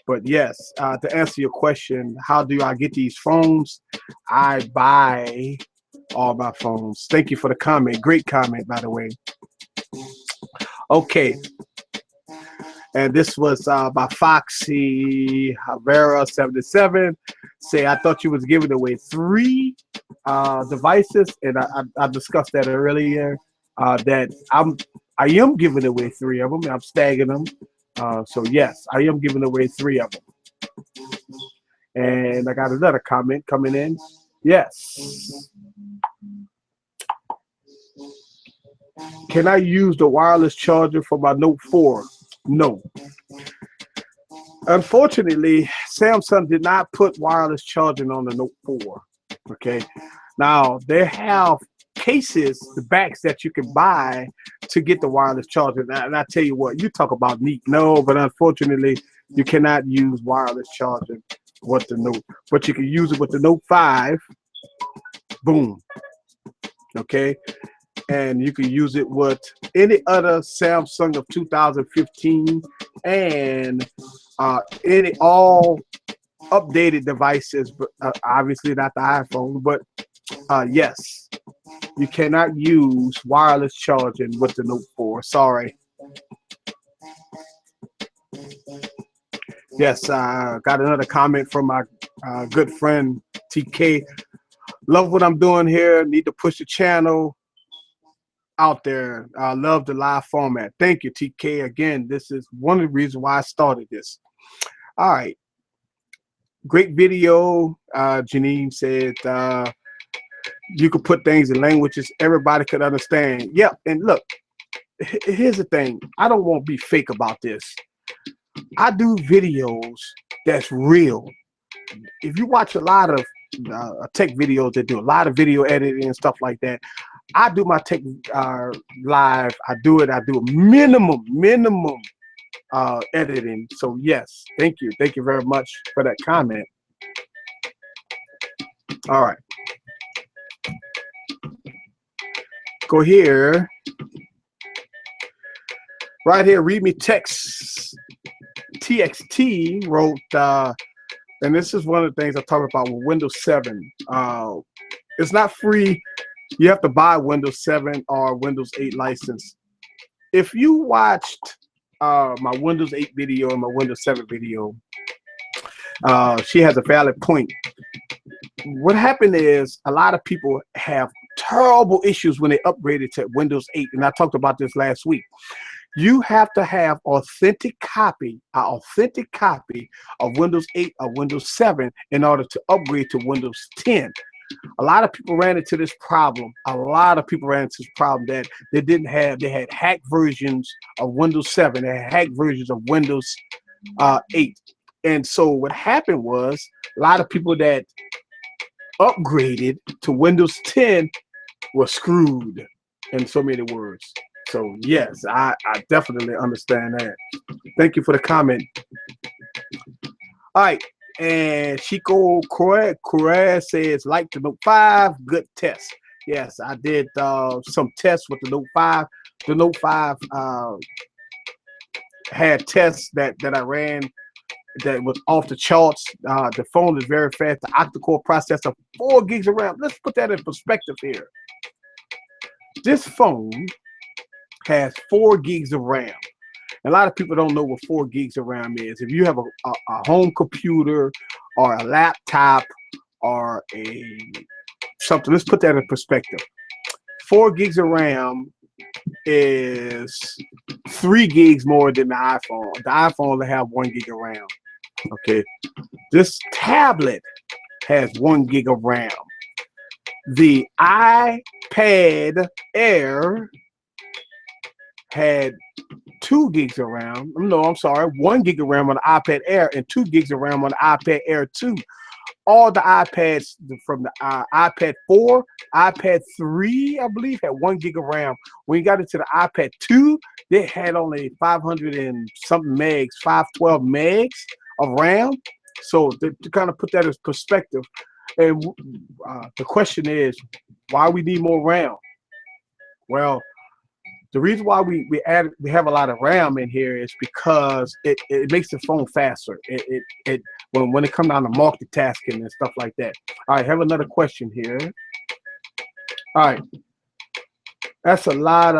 But yes, to answer your question, how do I get these phones? I buy all my phones. Thank you for the comment. Great comment, by the way. Okay. And this was by Foxy Havera 77. Say, I thought you was giving away 3 devices, and I discussed that earlier. That I am giving away 3 of them. I'm staggering them. So yes, I am giving away 3 of them. And I got another comment coming in. Yes. Can I use the wireless charger for my Note 4? No. Unfortunately, Samsung did not put wireless charging on the Note 4. Okay. Now, they have cases, the backs that you can buy to get the wireless charger. And I tell you what, you talk about neat. No, but unfortunately, you cannot use wireless charging with the Note. But you can use it with the Note 5. Boom. Okay. And you can use it with any other Samsung of 2015 and any all updated devices, but obviously not the iPhone. But yes, you cannot use wireless charging with the Note 4. Sorry. Yes, got another comment from my good friend TK. Love what I'm doing here. Need to push the channel out there. I love the live format. Thank you, TK. Again, this is one of the reasons why I started this. All right. Great video. Janine said you could put things in languages everybody could understand. Yep. And look, here's the thing. I don't want to be fake about this. I do videos that's real. If you watch a lot of tech videos that do a lot of video editing and stuff like that, I do my tech live. I do a minimum editing. So yes, thank you very much for that comment. All right, go here, right here. Read me text. TXT wrote, and this is one of the things I talk about with Windows 7. It's not free. You have to buy Windows 7 or Windows 8 license. If you watched my Windows 8 video and my Windows 7 video, She has a valid point. What happened is a lot of people have terrible issues when they upgraded to Windows 8, and I talked about this last week. You have to have an authentic copy of Windows 8 or Windows 7 in order to upgrade to Windows 10. A lot of people ran into this problem. That they had hacked versions of Windows 7, they had hacked versions of Windows 8. And so what happened was a lot of people that upgraded to Windows 10 were screwed, in so many words. So yes, I definitely understand that. Thank you for the comment. All right, and Chico Correa says, like the Note 5, good test. Yes, I did some tests with the Note 5. The Note 5 had tests that I ran that was off the charts. The phone is very fast. The octa-core processor, 4 gigs of RAM. Let's put that in perspective here. This phone has 4 gigs of RAM. A lot of people don't know what 4 gigs of RAM is. If you have a home computer or a laptop or something, let's put that in perspective. 4 gigs of RAM is 3 gigs more than the iPhone. The iPhone will have 1 gig of RAM. Okay, this tablet has 1 gig of RAM. The iPad Air had 2 gigs of RAM. No, I'm sorry, 1 gig of RAM on the iPad Air and 2 gigs of RAM on the iPad Air 2. All the iPads from the iPad 4, iPad 3, I believe, had 1 gig of RAM. When you got into the iPad 2, they had only 500 and something megs, 512 megs of RAM. So to kind of put that in perspective, and the question is, why we need more RAM? Well, the reason why we have a lot of RAM in here is because it makes the phone faster. When it comes down to multitasking and stuff like that. All right, have another question here. All right, that's a lot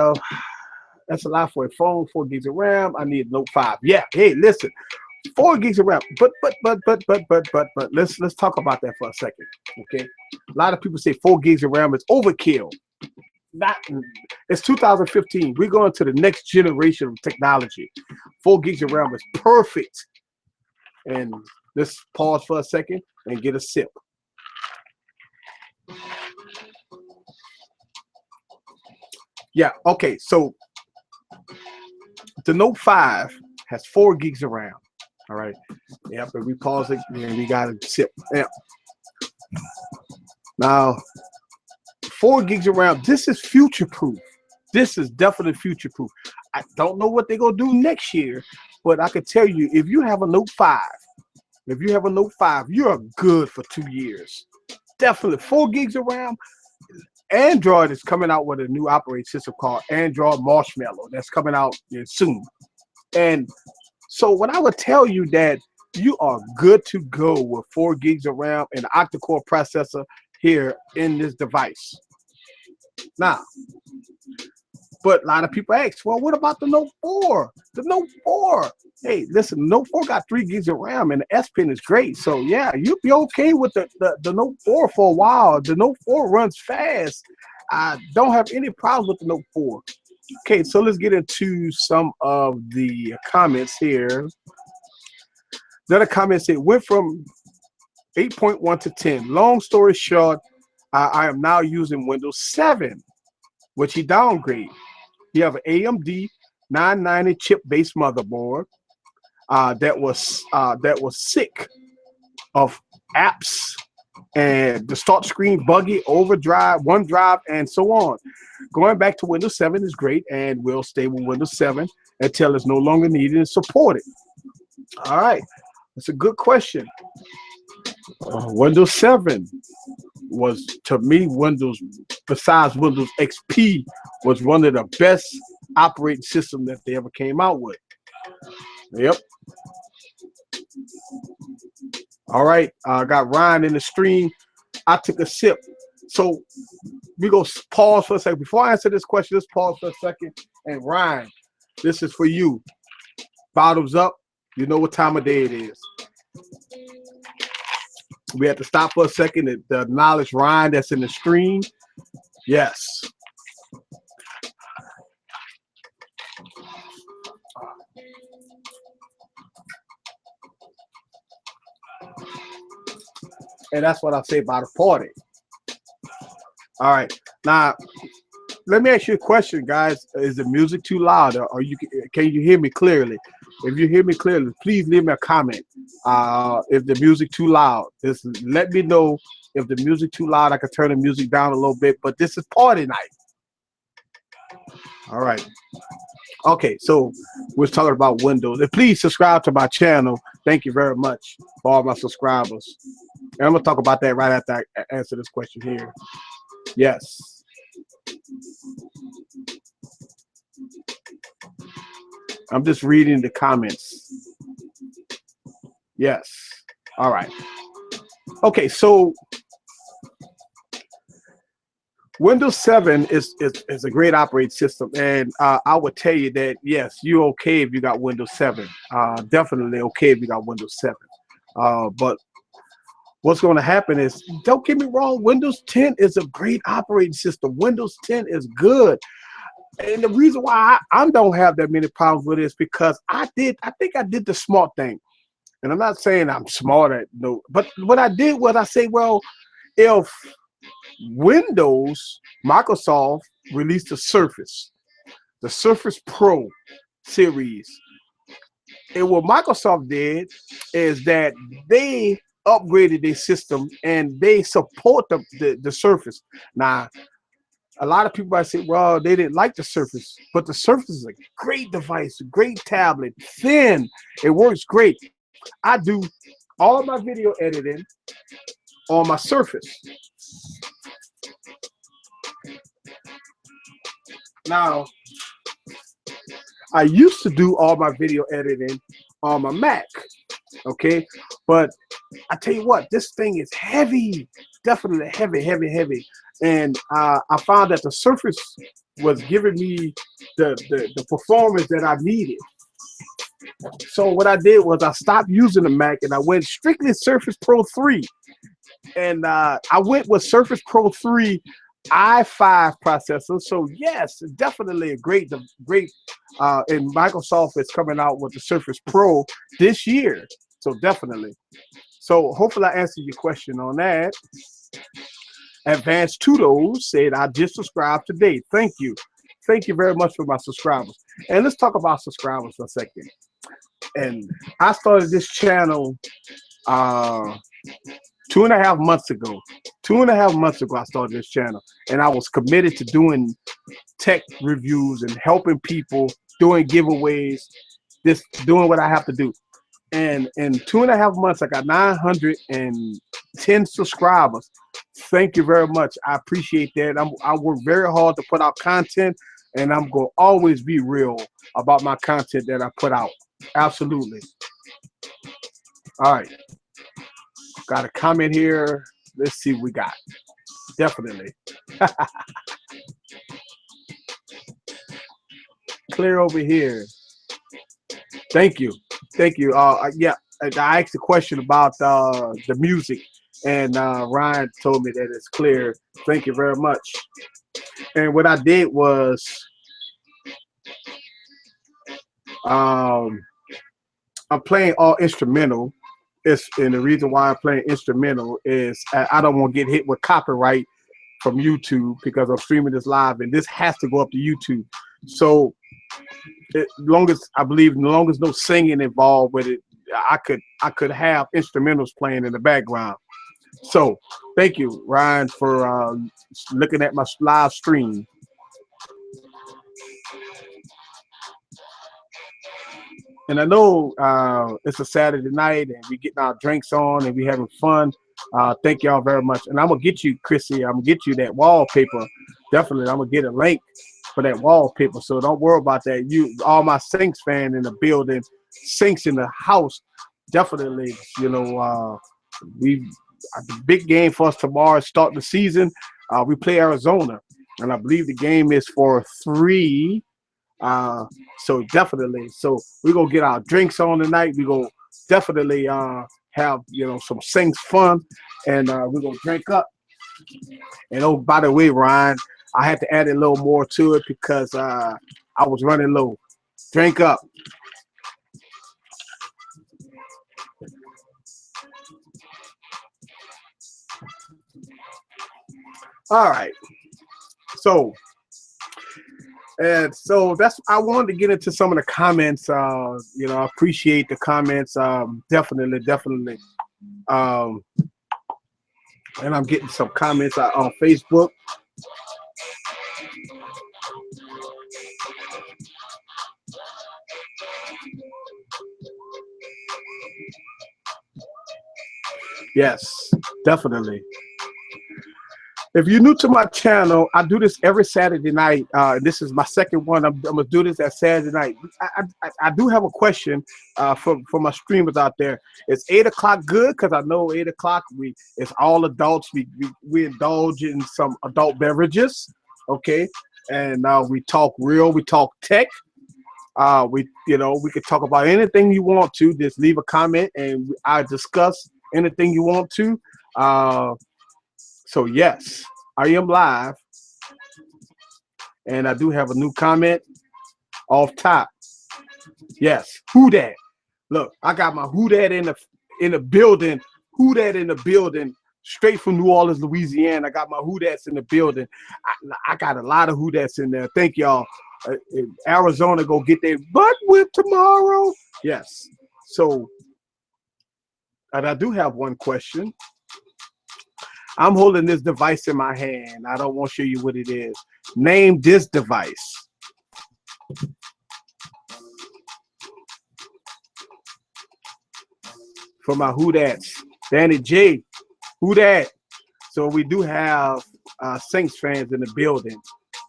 for a phone. 4 gigs of RAM. I need a Note 5. Yeah. Hey, listen, 4 gigs of RAM. But let's talk about that for a second. Okay. A lot of people say 4 gigs of RAM is overkill. It's 2015. We're going to the next generation of technology. 4 gigs of RAM is perfect. And let's pause for a second and get a sip. Yeah, okay, so the Note 5 has 4 gigs of RAM. All right. Yep, and we pause it and we got a sip. Yeah. Now, 4 gigs of RAM, this is future proof. This is definitely future proof. I don't know what they're gonna do next year, but I can tell you, if you have a Note 5, you're good for 2 years. Definitely 4 gigs of RAM. Android is coming out with a new operating system called Android Marshmallow that's coming out soon. And so what I would tell you that you are good to go with 4 gigs of RAM and octa-core processor here in this device. Now, but a lot of people ask, well, what about the Note 4? The Note 4. Hey, listen, the Note 4 got 3 gigs of RAM and the S Pen is great. So yeah, you'll be okay with the Note 4 for a while. The Note 4 runs fast. I don't have any problems with the Note 4. Okay, so let's get into some of the comments here. The other comment said, went from 8.1 to 10. Long story short, I am now using Windows 7, which he downgraded. You have an AMD 990 chip-based motherboard that was sick of apps and the start screen buggy, overdrive, OneDrive, and so on. Going back to Windows 7 is great and will stay with Windows 7 until it's no longer needed and supported. All right, that's a good question. Windows 7 was, to me, besides Windows XP, was one of the best operating systems that they ever came out with. Yep. All right, I got Ryan in the stream. I took a sip. So we go pause for a second. Before I answer this question, let's pause for a second. And Ryan, this is for you. Bottoms up. You know what time of day it is. We have to stop for a second to acknowledge Ryan that's in the stream. Yes. And that's what I say about a party. All right. Now, let me ask you a question, guys. Is the music too loud, or can you hear me clearly? If you hear me clearly, please leave me a comment. If the music too loud, just let me know. If the music too loud, I can turn the music down a little bit. But this is party night. All right. Okay, so we're talking about Windows. And please subscribe to my channel. Thank you very much for all my subscribers. And I'm gonna talk about that right after I answer this question here. Yes. I'm just reading the comments. Yes. All right. Okay, so Windows 7 is a great operating system, and I would tell you that yes, you're okay if you got Windows 7. Definitely okay if you got Windows 7. But what's going to happen is, don't get me wrong, Windows 10 is a great operating system. Windows 10 is good. And the reason why I don't have that many problems with it is because I think I did the smart thing. And I'm not saying I'm smart at no, but what I did was I say, well, if Microsoft released the Surface Pro series, and what Microsoft did is that they upgraded their system and they support the Surface. Now, a lot of people might say, well, they didn't like the Surface, but the Surface is a great device, a great tablet, thin, it works great. I do all of my video editing on my Surface. Now, I used to do all my video editing on my Mac, okay? But I tell you what, this thing is heavy, definitely heavy. And I found that the Surface was giving me the performance that I needed. So what I did was I stopped using the Mac and I went strictly Surface Pro 3. And I went with Surface Pro 3 i5 processor. So yes, definitely a great. And Microsoft is coming out with the Surface Pro this year. So definitely. So hopefully I answered your question on that. Advanced Tudos said, I just subscribed today. Thank you. Thank you very much for my subscribers. And let's talk about subscribers for a second. And I started this channel 2.5 months ago. 2.5 months ago, I started this channel. And I was committed to doing tech reviews and helping people, doing giveaways, just doing what I have to do. And in 2.5 months, I got 910 subscribers. Thank you very much. I appreciate that. I work very hard to put out content, and I'm going to always be real about my content that I put out. Absolutely. All right. Got a comment here. Let's see what we got. Definitely. Clear over here. Thank you. Thank you. Yeah, I asked a question about the music, and Ryan told me that it's clear. Thank you very much. And what I did was I'm playing all instrumental. And the reason why I'm playing instrumental is I don't want to get hit with copyright from YouTube because I'm streaming this live, and this has to go up to YouTube. So as long as no singing involved with it, I could have instrumentals playing in the background. So thank you, Ryan, for looking at my live stream. And I know it's a Saturday night and we getting our drinks on and we having fun. Thank y'all very much. And I'm gonna get you, Chrissy, I'm gonna get you that wallpaper. Definitely, I'm gonna get a link for that wallpaper. So don't worry about that. You, all my Saints fan in the building, Saints in the house, definitely, you know, the big game for us tomorrow, start the season. We play Arizona, and I believe the game is for 3. So definitely, so we're gonna get our drinks on tonight. We go definitely have some Saints fun, and we're gonna drink up. And oh, by the way, Ryan, I had to add a little more to it because I was running low. Drink up. All right. So and so that's I wanted to get into some of the comments. I appreciate the comments. Definitely, definitely. Um, and I'm getting some comments on Facebook. Yes, definitely. If you're new to my channel, I do this every Saturday night. This is my second one. I'm gonna do this at Saturday night. I do have a question for my streamers out there. Is 8 o'clock good? Because I know 8 o'clock it's all adults. We indulge in some adult beverages, okay? And we talk real. We talk tech. We could talk about anything you want to. Just leave a comment and I discuss anything you want to. So yes, I am live, and I do have a new comment off top. Yes, who that? Look, I got my who that in the building. Who that in the building? Straight from New Orleans, Louisiana. I got my who that's in the building. I got a lot of who that's in there. Thank y'all. Arizona go get their butt whipped tomorrow. Yes. So, and I do have one question. I'm holding this device in my hand. I don't want to show you what it is. Name this device. For my who that's. Danny J. Who that? So we do have Saints fans in the building.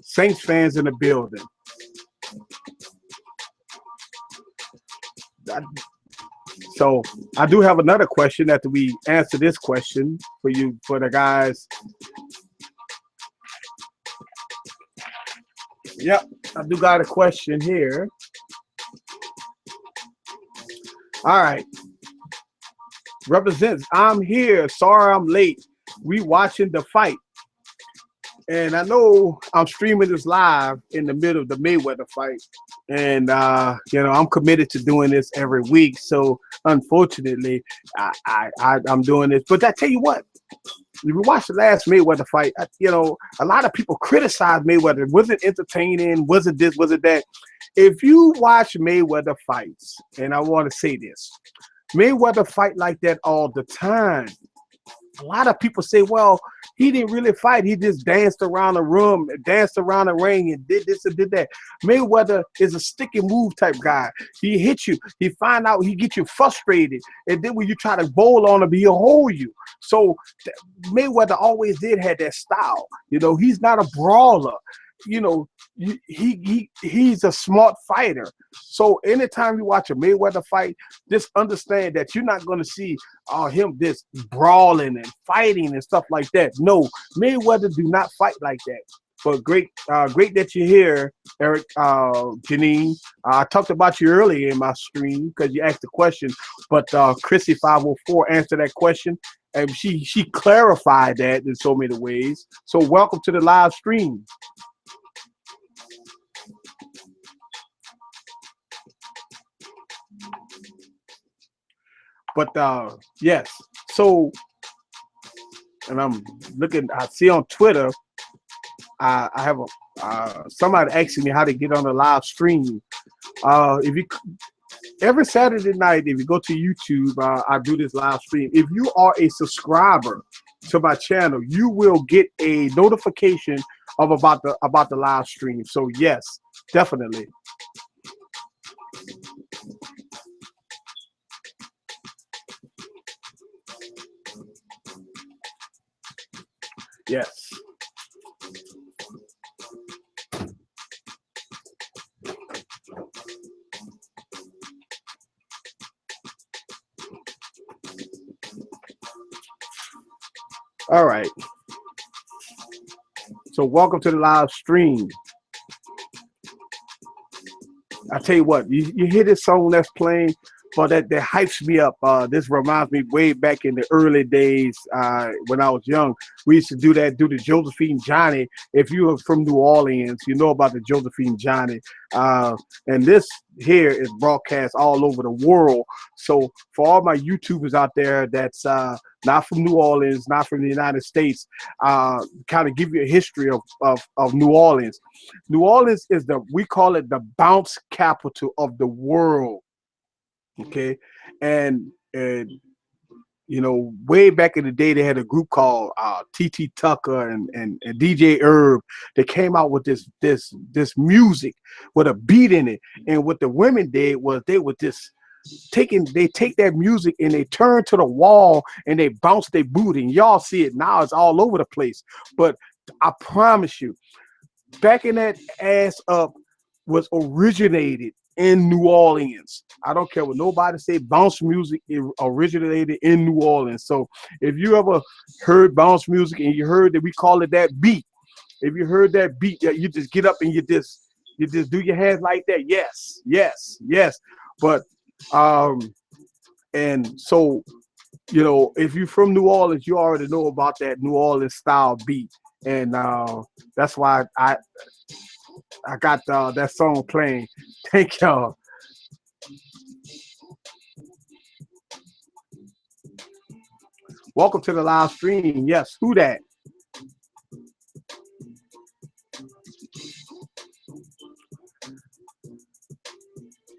Saints fans in the building. So I do have another question after we answer this question for the guys. Yep, I do got a question here. All right. Represents, I'm here. Sorry I'm late. We watching the fight. And I know I'm streaming this live in the middle of the Mayweather fight. And, I'm committed to doing this every week. So, unfortunately, I'm doing this. But I tell you what, if you watch the last Mayweather fight, a lot of people criticize Mayweather. Was it entertaining? Was it this? Was it that? If you watch Mayweather fights, and I want to say this, Mayweather fight like that all the time. A lot of people say, well, he didn't really fight. He just danced around the room, danced around the ring, and did this and did that. Mayweather is a stick and move type guy. He hits you. He find out. He gets you frustrated. And then when you try to bowl on him, he'll hold you. So Mayweather always did have that style. He's not a brawler. He's a smart fighter. So anytime you watch a Mayweather fight, just understand that you're not going to see him just brawling and fighting and stuff like that. No, Mayweather do not fight like that. But great that you're here, Eric, Janine. I talked about you earlier in my stream because you asked the question, but Chrissy 504 answered that question, and she clarified that in so many ways. So welcome to the live stream. But yes, so, and I'm looking. I see on Twitter. I have somebody asking me how to get on the live stream. If you every Saturday night, if you go to YouTube, I do this live stream. If you are a subscriber to my channel, you will get a notification of about the live stream. So yes, definitely. Yes. All right. So welcome to the live stream. I tell you what, you hear this song that's playing. but that hypes me up. This reminds me way back in the early days when I was young. We used to do the Josephine Johnny. If you are from New Orleans, you know about the Josephine Johnny. And this here is broadcast all over the world. So for all my YouTubers out there that's not from New Orleans, not from the United States, kind of give you a history of New Orleans. New Orleans is we call it the bounce capital of the world. Okay, and you know, way back in the day, they had a group called TT Tucker and DJ Herb. They came out with this music with a beat in it, and what the women did was they would just take that music and they turn to the wall and they bounce their booty, and y'all see it now. It's all over the place. But I promise you, backing that ass up was originated in New Orleans. I don't care what nobody say. Bounce music originated in New Orleans. So if you ever heard bounce music and you heard that we call it that beat, if you heard that beat, that you just get up and you just do your hands like that. Yes, yes, yes. But and so, you know, if you're from New Orleans, you already know about that New Orleans style beat, and that's why I got that song playing. Thank y'all. Welcome to the live stream. Yes, who that?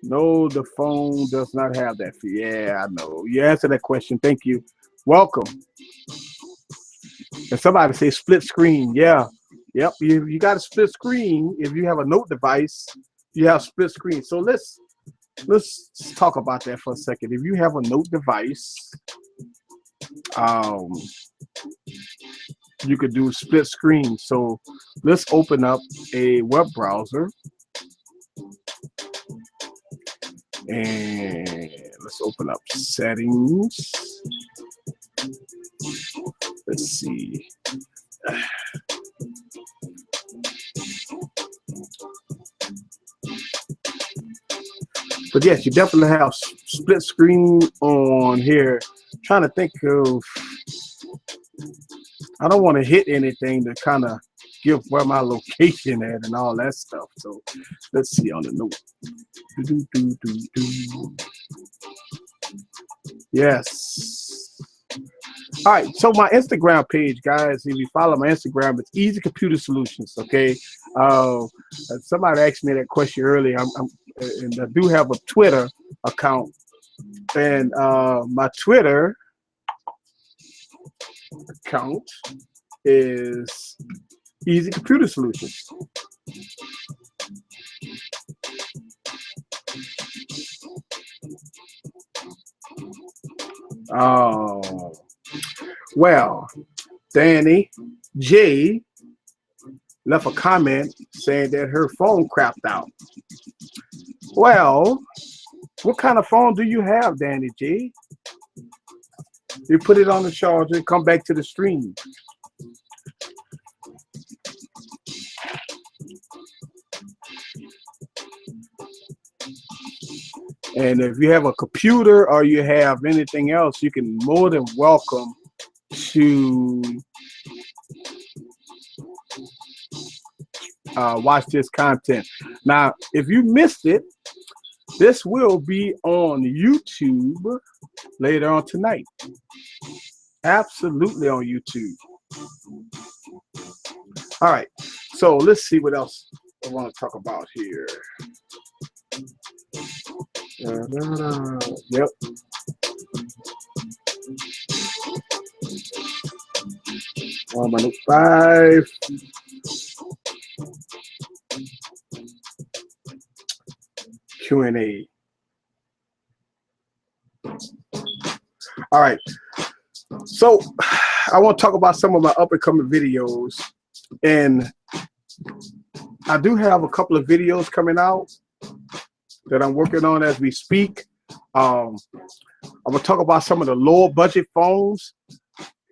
No, the phone does not have that. Yeah, I know. You answered that question. Thank you. Welcome. And somebody say split screen. Yeah. Yep. You got a split screen. If you have a note device, you have split screen. So let's talk about that for a second. If you have a note device, you could do split screen. So let's open up a web browser and let's open up settings. Let's see. But yes, you definitely have split screen on here. I'm trying to think of, I don't want to hit anything to kind of give where my location at and all that stuff. So let's see on the note. Yes. All right. So my Instagram page, guys, if you follow my Instagram, it's Eazy Computer Solutions. Okay. Somebody asked me that question earlier. And I do have a Twitter account, and my Twitter account is Eazy Computer Solutions. Oh, well, Danny J left a comment saying that her phone crapped out. Well, what kind of phone do you have, Danny J? You put it on the charger, come back to the stream. And if you have a computer or you have anything else, you can more than welcome to watch this content. Now, if you missed it, this will be on YouTube later on tonight. Absolutely on YouTube. All right, so let's see what else I want to talk about here. Yep. Number 5. Q&A. All right. So I want to talk about some of my up and coming videos, and I do have a couple of videos coming out that I'm working on as we speak. I'm gonna talk about some of the lower budget phones,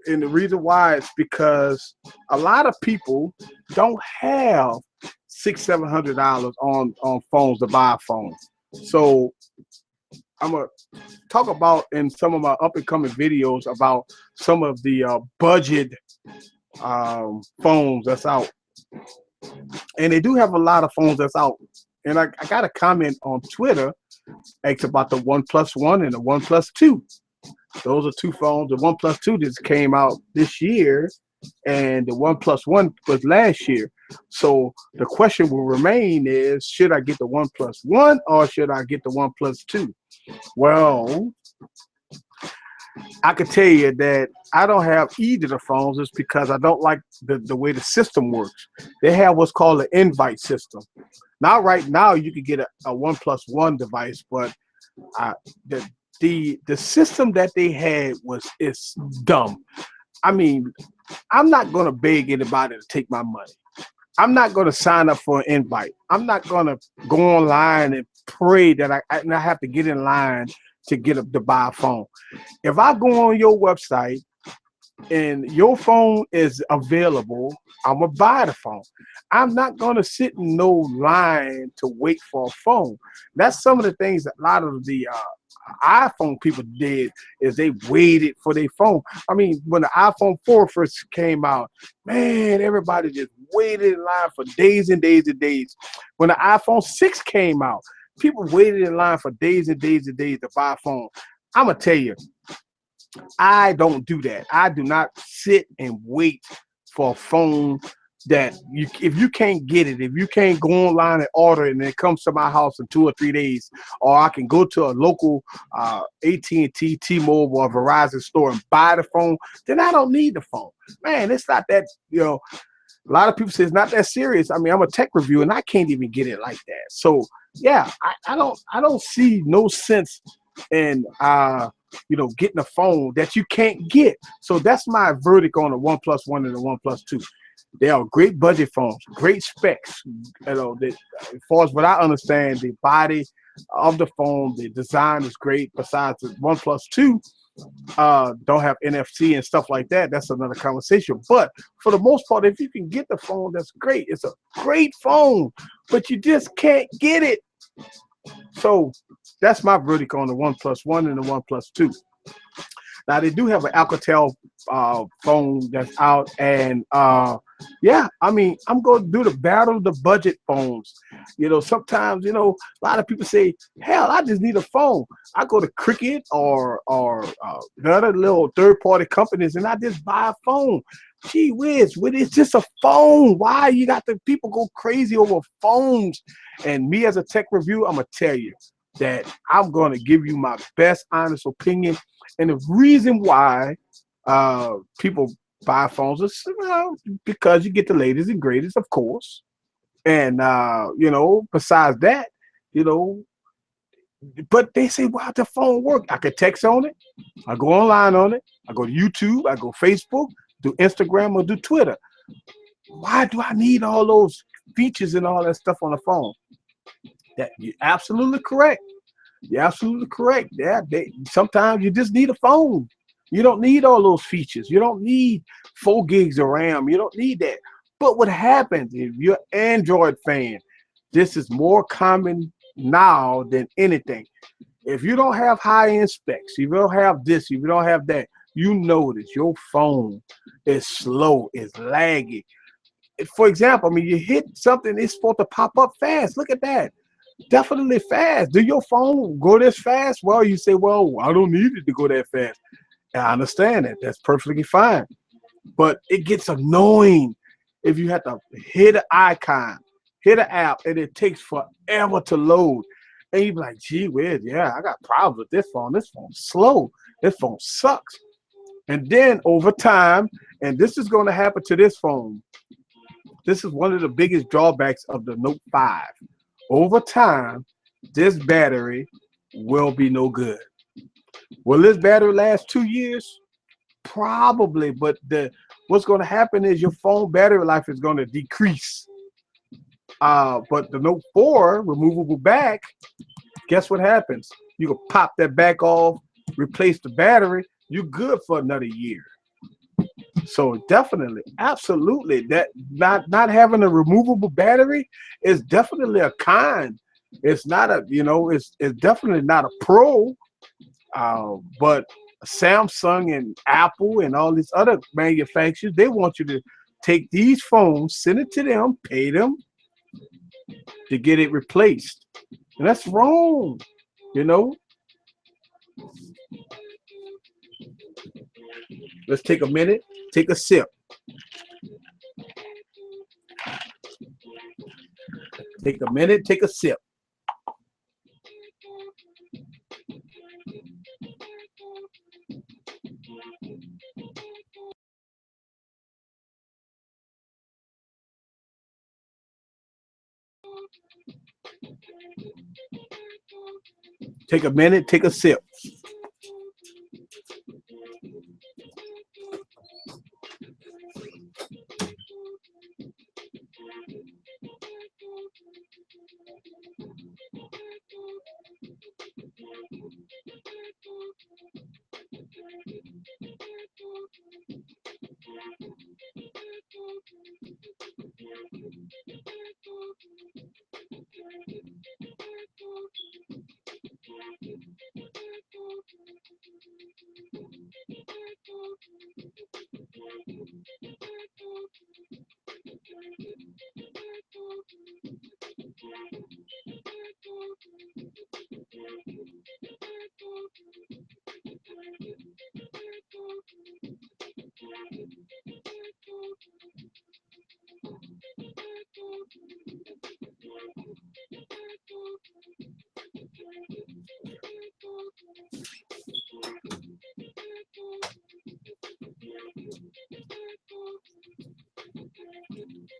and the reason why is because a lot of people don't have $600-700 on phones to buy a phone. So I'm gonna talk about in some of my up and coming videos about some of the budget phones that's out, and they do have a lot of phones that's out. And I got a comment on Twitter. It's about the One Plus One and the One Plus Two. Those are two phones. The One Plus Two just came out this year, and the One Plus One was last year. So the question will remain is, should I get the One Plus One or should I get the One Plus Two? Well, I can tell you that I don't have either of the phones. It's because I don't like the way the system works. They have what's called an invite system. Now, right now, you could get a One Plus One device, but uh, the the system that they had is dumb. I mean, I'm not gonna beg anybody to take my money. I'm not gonna sign up for an invite. I'm not gonna go online and pray that I have to get in line to to buy a phone. If I go on your website and your phone is available, I'm gonna buy the phone. I'm not gonna sit in no line to wait for a phone. That's some of the things that a lot of the iPhone people did is they waited for their phone. I mean, when the iPhone 4 first came out, man, everybody just waited in line for days and days and days. When the iPhone 6 came out, people waited in line for days and days and days to buy a phone. I'm gonna tell you, I don't do that. I do not sit and wait for a phone that if you can't get it, if you can't go online and order it and it comes to my house in 2 or 3 days, or I can go to a local AT&T, T-Mobile, or Verizon store and buy the phone, then I don't need the phone. Man, it's not that, a lot of people say it's not that serious. I mean, I'm a tech reviewer and I can't even get it like that. So yeah, I don't see no sense in getting a phone that you can't get. So that's my verdict on the One Plus One and the One Plus Two. They are great budget phones, great specs. As far as what I understand, the body of the phone, the design is great. Besides, the One Plus Two don't have NFC and stuff like that. That's another conversation. But for the most part, if you can get the phone, that's great. It's a great phone, but you just can't get it. So that's my verdict on the One Plus One and the One Plus Two. Now they do have an Alcatel phone that's out, and yeah, I mean, I'm going to do the battle of the budget phones. Sometimes a lot of people say, "Hell, I just need a phone." I go to Cricket or the other little third-party companies, and I just buy a phone. Gee whiz, it's just a phone. Why you got the people go crazy over phones? And me as a tech reviewer, I'm gonna tell you that I'm gonna give you my best honest opinion. And the reason why people buy phones is because you get the latest and greatest, of course. And besides that, you know, but they say, "Wow, the phone work. I could text on it. I go online on it. I go to YouTube. I go Facebook, do Instagram, or do Twitter. Why do I need all those features and all that stuff on the phone?" That you're absolutely correct. You're absolutely correct. Yeah, sometimes you just need a phone. You don't need all those features. You don't need 4 gigs of RAM. You don't need that. But what happens if you're an Android fan? This is more common now than anything. If you don't have high-end specs, if you don't have this, if you don't have that, you notice your phone is slow, is laggy. For example, I mean, you hit something, it's supposed to pop up fast. Look at that. Definitely fast. Do your phone go this fast? Well, you say, "Well, I don't need it to go that fast." And I understand that. That's perfectly fine. But it gets annoying if you have to hit an icon, hit an app, and it takes forever to load. And you be like, "Gee whiz, yeah, I got problems with this phone. This phone's slow. This phone sucks." And then over time, and this is going to happen to this phone. This is one of the biggest drawbacks of the Note 5. Over time, this battery will be no good. Will this battery last 2 years? Probably, but what's going to happen is your phone battery life is going to decrease. But the Note 4 removable back, guess what happens? You can pop that back off, replace the battery, you're good for another year. So definitely, absolutely, that not having a removable battery is definitely a con. It's not a, it's definitely not a pro, but Samsung and Apple and all these other manufacturers, they want you to take these phones, send it to them, pay them to get it replaced. And that's wrong, you know. Let's take a minute, take a sip. Take a minute, take a sip. Take a minute, take a sip.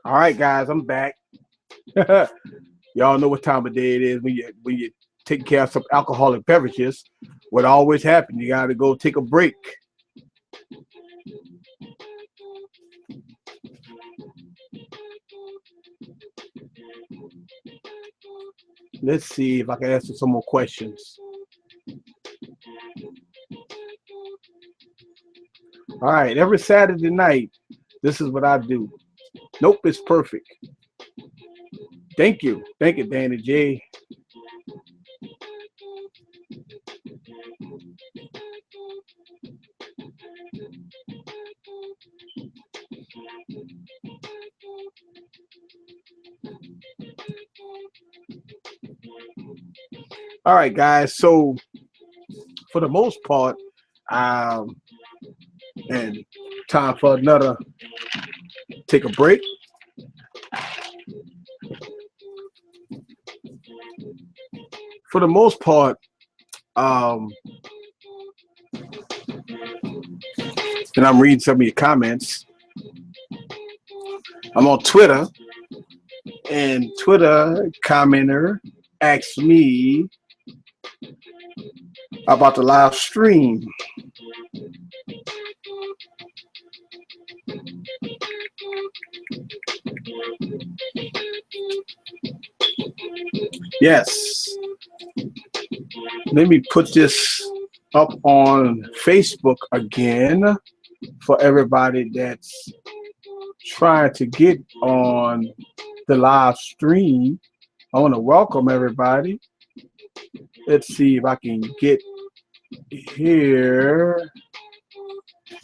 All right, guys, I'm back. Y'all know what time of day it is when you take care of some alcoholic beverages. What always happens, you got to go take a break. Let's see if I can answer some more questions. All right, every Saturday night, this is what I do. Nope, it's perfect. Thank you, Danny J. All right, guys. So for the most part, and time for another take a break. For the most part, and I'm reading some of your comments. I'm on Twitter, and Twitter commenter asked me about the live stream. Yes. Let me put this up on Facebook again for everybody that's trying to get on the live stream. I want to welcome everybody. Let's see if I can get here.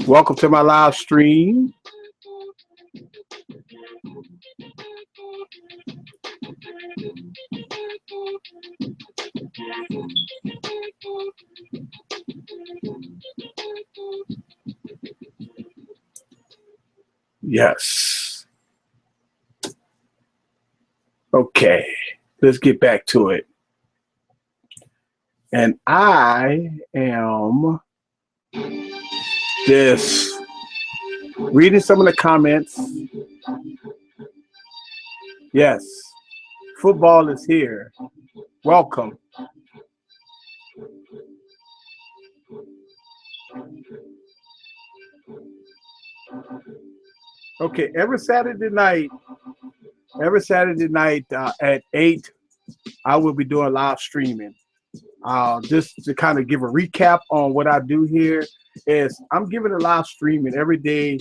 Welcome to my live stream. Yes. Okay, let's get back to it. And I am just reading some of the comments. Yes, football is here. Welcome. Okay, every Saturday night at 8, I will be doing live streaming. Just to kind of give a recap on what I do here is I'm giving a live streaming every day.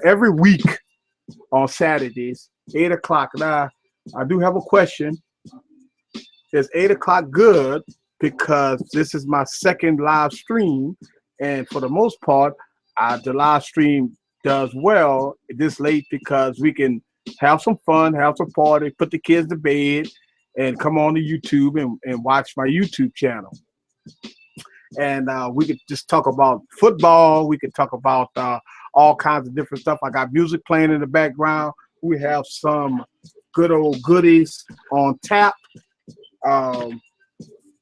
Every week on Saturdays, 8 o'clock. Now, I do have a question. Is 8 o'clock good? Because this is my second live stream, and for the most part, the live stream does well this late because we can have some fun, have some party, put the kids to bed, and come on to YouTube and watch my YouTube channel. And we could just talk about football. We could talk about all kinds of different stuff. I got music playing in the background. We have some good old goodies on tap. Um,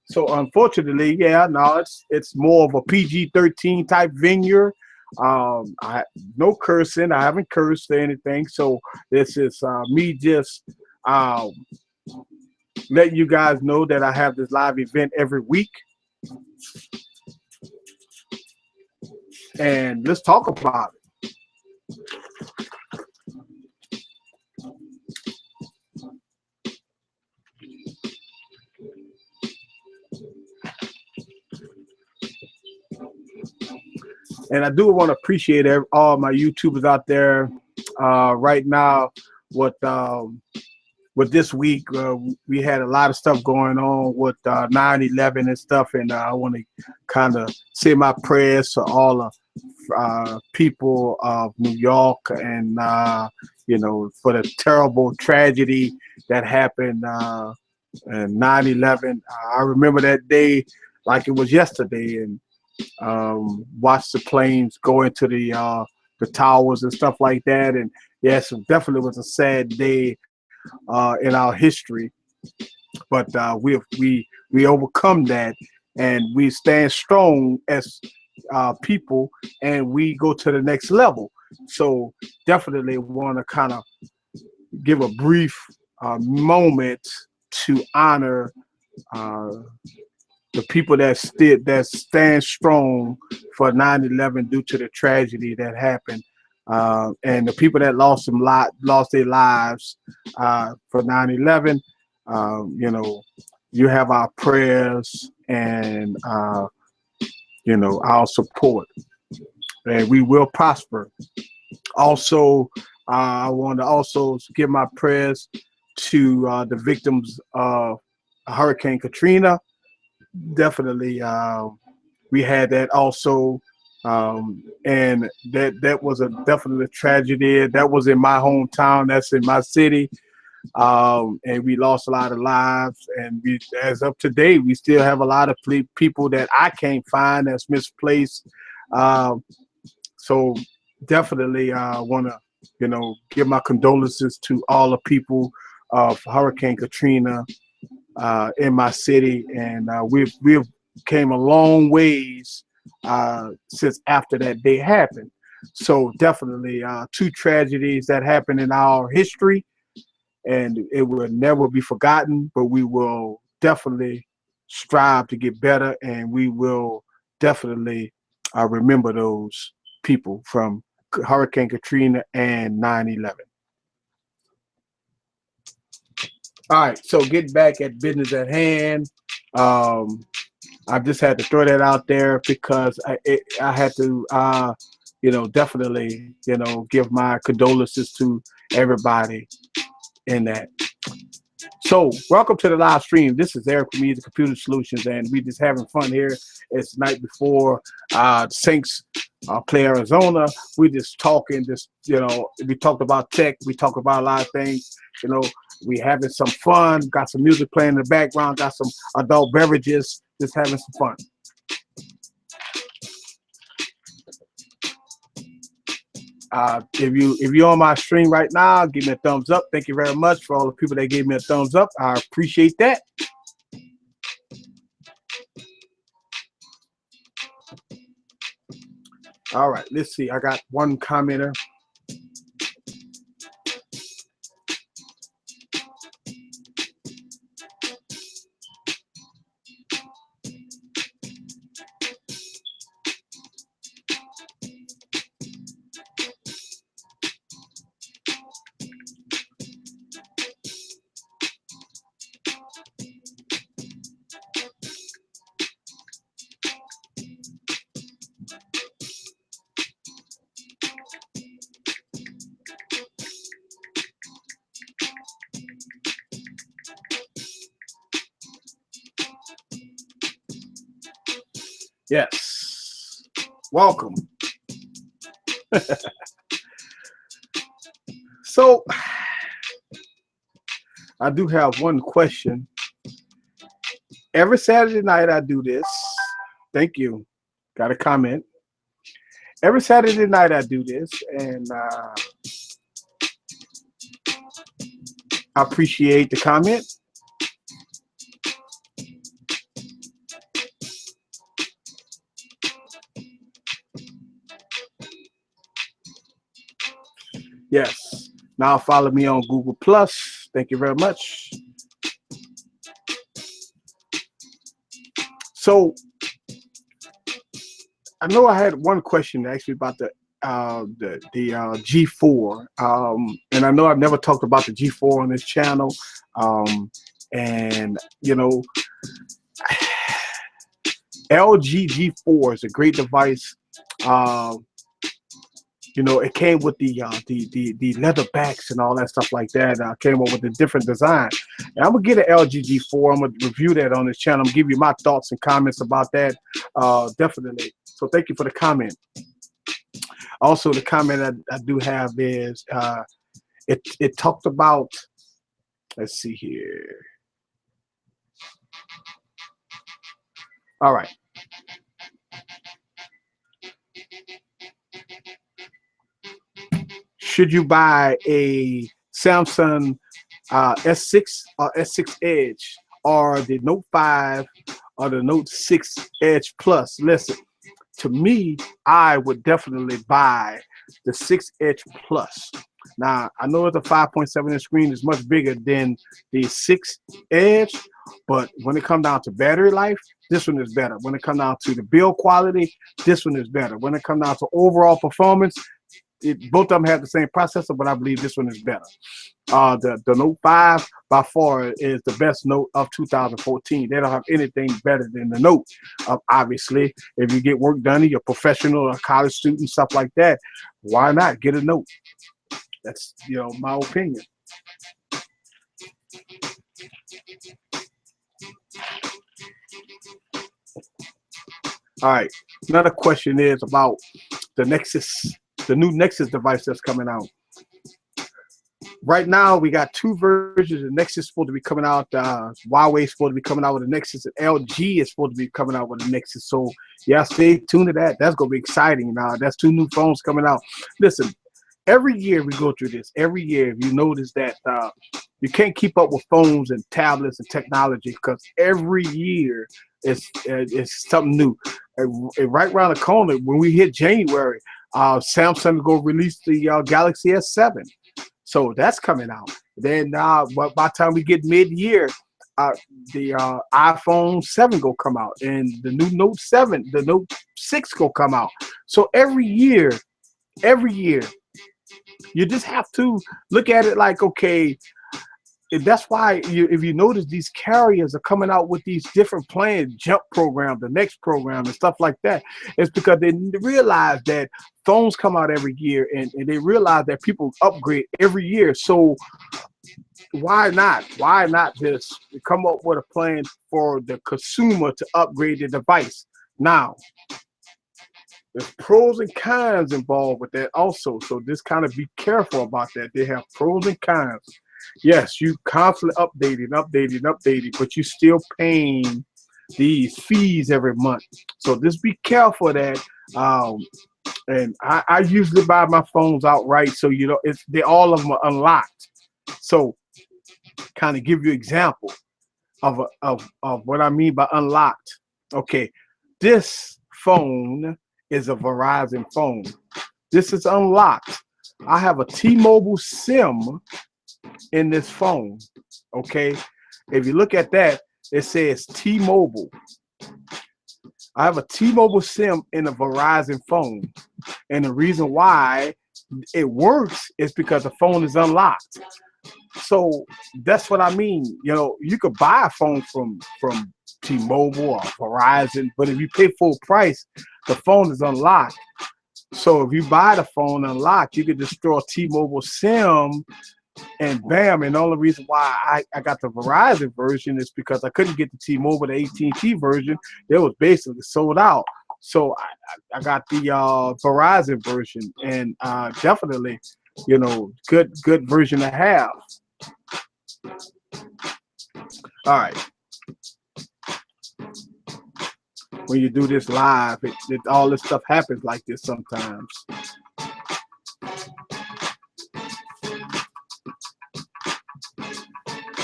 so unfortunately, yeah, no, it's more of a PG-13 type vineyard. No cursing. I haven't cursed or anything. So this is me just um, letting you guys know that I have this live event every week, and let's talk about it. And I do want to appreciate all my YouTubers out there right now. With with this week, we had a lot of stuff going on with 9/11 and stuff, and I want to kind of say my prayers to all the people of New York, and for the terrible tragedy that happened in 9/11. I remember that day like it was yesterday, and watched the planes go into the towers and stuff like that. And yes, it definitely was a sad day in our history. But we overcome that, and we stand strong as people, and we go to the next level. So definitely want to kind of give a brief moment to honor uh, the people that stand strong for 9/11 due to the tragedy that happened, and the people that lost their lives for 9/11. You have our prayers and our support, and we will prosper. Also, I want to also give my prayers to the victims of Hurricane Katrina. Definitely, we had that also, and that was a definitely a tragedy. That was in my hometown. That's in my city, and we lost a lot of lives. And as of today, we still have a lot of people that I can't find that's misplaced. Um, so definitely, want to give my condolences to all the people of Hurricane Katrina in my city, and we've came a long ways since after that day happened. So definitely, two tragedies that happened in our history, and it will never be forgotten. But we will definitely strive to get better, and we will definitely remember those people from Hurricane Katrina and 9/11. All right, so get back at business at hand. Um, I just had to throw that out there because I had to, definitely, give my condolences to everybody in that. So, welcome to the live stream. This is Eric from Eazy Computer Solutions, and we just having fun here. It's the night before the Saints play Arizona. We just talking, we talked about tech. We talked about a lot of things. We having some fun. Got some music playing in the background. Got some adult beverages. Just having some fun. If you're on my stream right now, give me a thumbs up. Thank you very much for all the people that gave me a thumbs up. I appreciate that. All right, let's see. I got one commenter. Yes. Welcome. So I do have one question. Every Saturday night I do this. Thank you. Got a comment. Every Saturday night I do this, and I appreciate the comment. Yes. Now follow me on Google Plus. Thank you very much. So I know I had one question actually about the G4, and I know I've never talked about the G4 on this channel, and you know, LG G4 is a great device. Uh, you know, it came with the leather backs and all that stuff like that. Came up with a different design. And I'm gonna get an LG G4. I'm gonna review that on this channel. I'm gonna give you my thoughts and comments about that. Definitely. So thank you for the comment. Also, the comment I do have is it talked about. Let's see here. All right. Should you buy a Samsung S6 or S6 Edge or the Note 5 or the Note 6 Edge Plus? Listen, to me, I would definitely buy the 6 Edge Plus. Now, I know the 5.7-inch screen is much bigger than the 6 Edge, but when it comes down to battery life, this one is better. When it comes down to the build quality, this one is better. When it comes down to overall performance, both of them have the same processor, but I believe this one is better. The Note 5 by far is the best Note of 2014. They don't have anything better than the Note. Obviously, if you get work done, you're a professional or college student, stuff like that, why not get a Note? That's, you know, my opinion. All right. Another question is about the Nexus, the new Nexus device that's coming out. Right now, we got two versions. The Nexus is supposed to be coming out. Huawei is supposed to be coming out with a Nexus, and LG is supposed to be coming out with a Nexus. So, yeah, stay tuned to that. That's going to be exciting. Now, that's two new phones coming out. Listen, every year we go through this. Every year, if you notice that you can't keep up with phones and tablets and technology because every year it's something new. And right around the corner, when we hit January, Samsung is going to release the Galaxy S7. So that's coming out. Then by the time we get mid-year, the iPhone 7 go come out, and the new Note 7, the Note 6 go come out. So every year, you just have to look at it like, okay, that's why if you notice, these carriers are coming out with these different plans, Jump program, the next program, and stuff like that. It's because they realize that phones come out every year, and they realize that people upgrade every year. So why not? Why not just come up with a plan for the consumer to upgrade the device? Now, there's pros and cons involved with that also. So just kind of be careful about that. They have pros and cons. Yes, you constantly updating, but you're still paying these fees every month. So just be careful of that. And I usually buy my phones outright, so you know all of them are unlocked. So kind of give you an example of what I mean by unlocked. Okay, this phone is a Verizon phone. This is unlocked. I have a T-Mobile SIM in this phone. Okay, if you look at that, it says T-Mobile. I have a T-Mobile SIM in a Verizon phone, and the reason why it works is because the phone is unlocked. So that's what I mean. You know, you could buy a phone from T-Mobile or Verizon, but if you pay full price, the phone is unlocked. So if you buy the phone unlocked, you could just throw a T-Mobile SIM And bam, and the only reason why I got the Verizon version is because I couldn't get the T-Mobile, the AT&T version. It was basically sold out. So I got the Verizon version, and definitely, you know, good version to have. All right. When you do this live, all this stuff happens like this sometimes.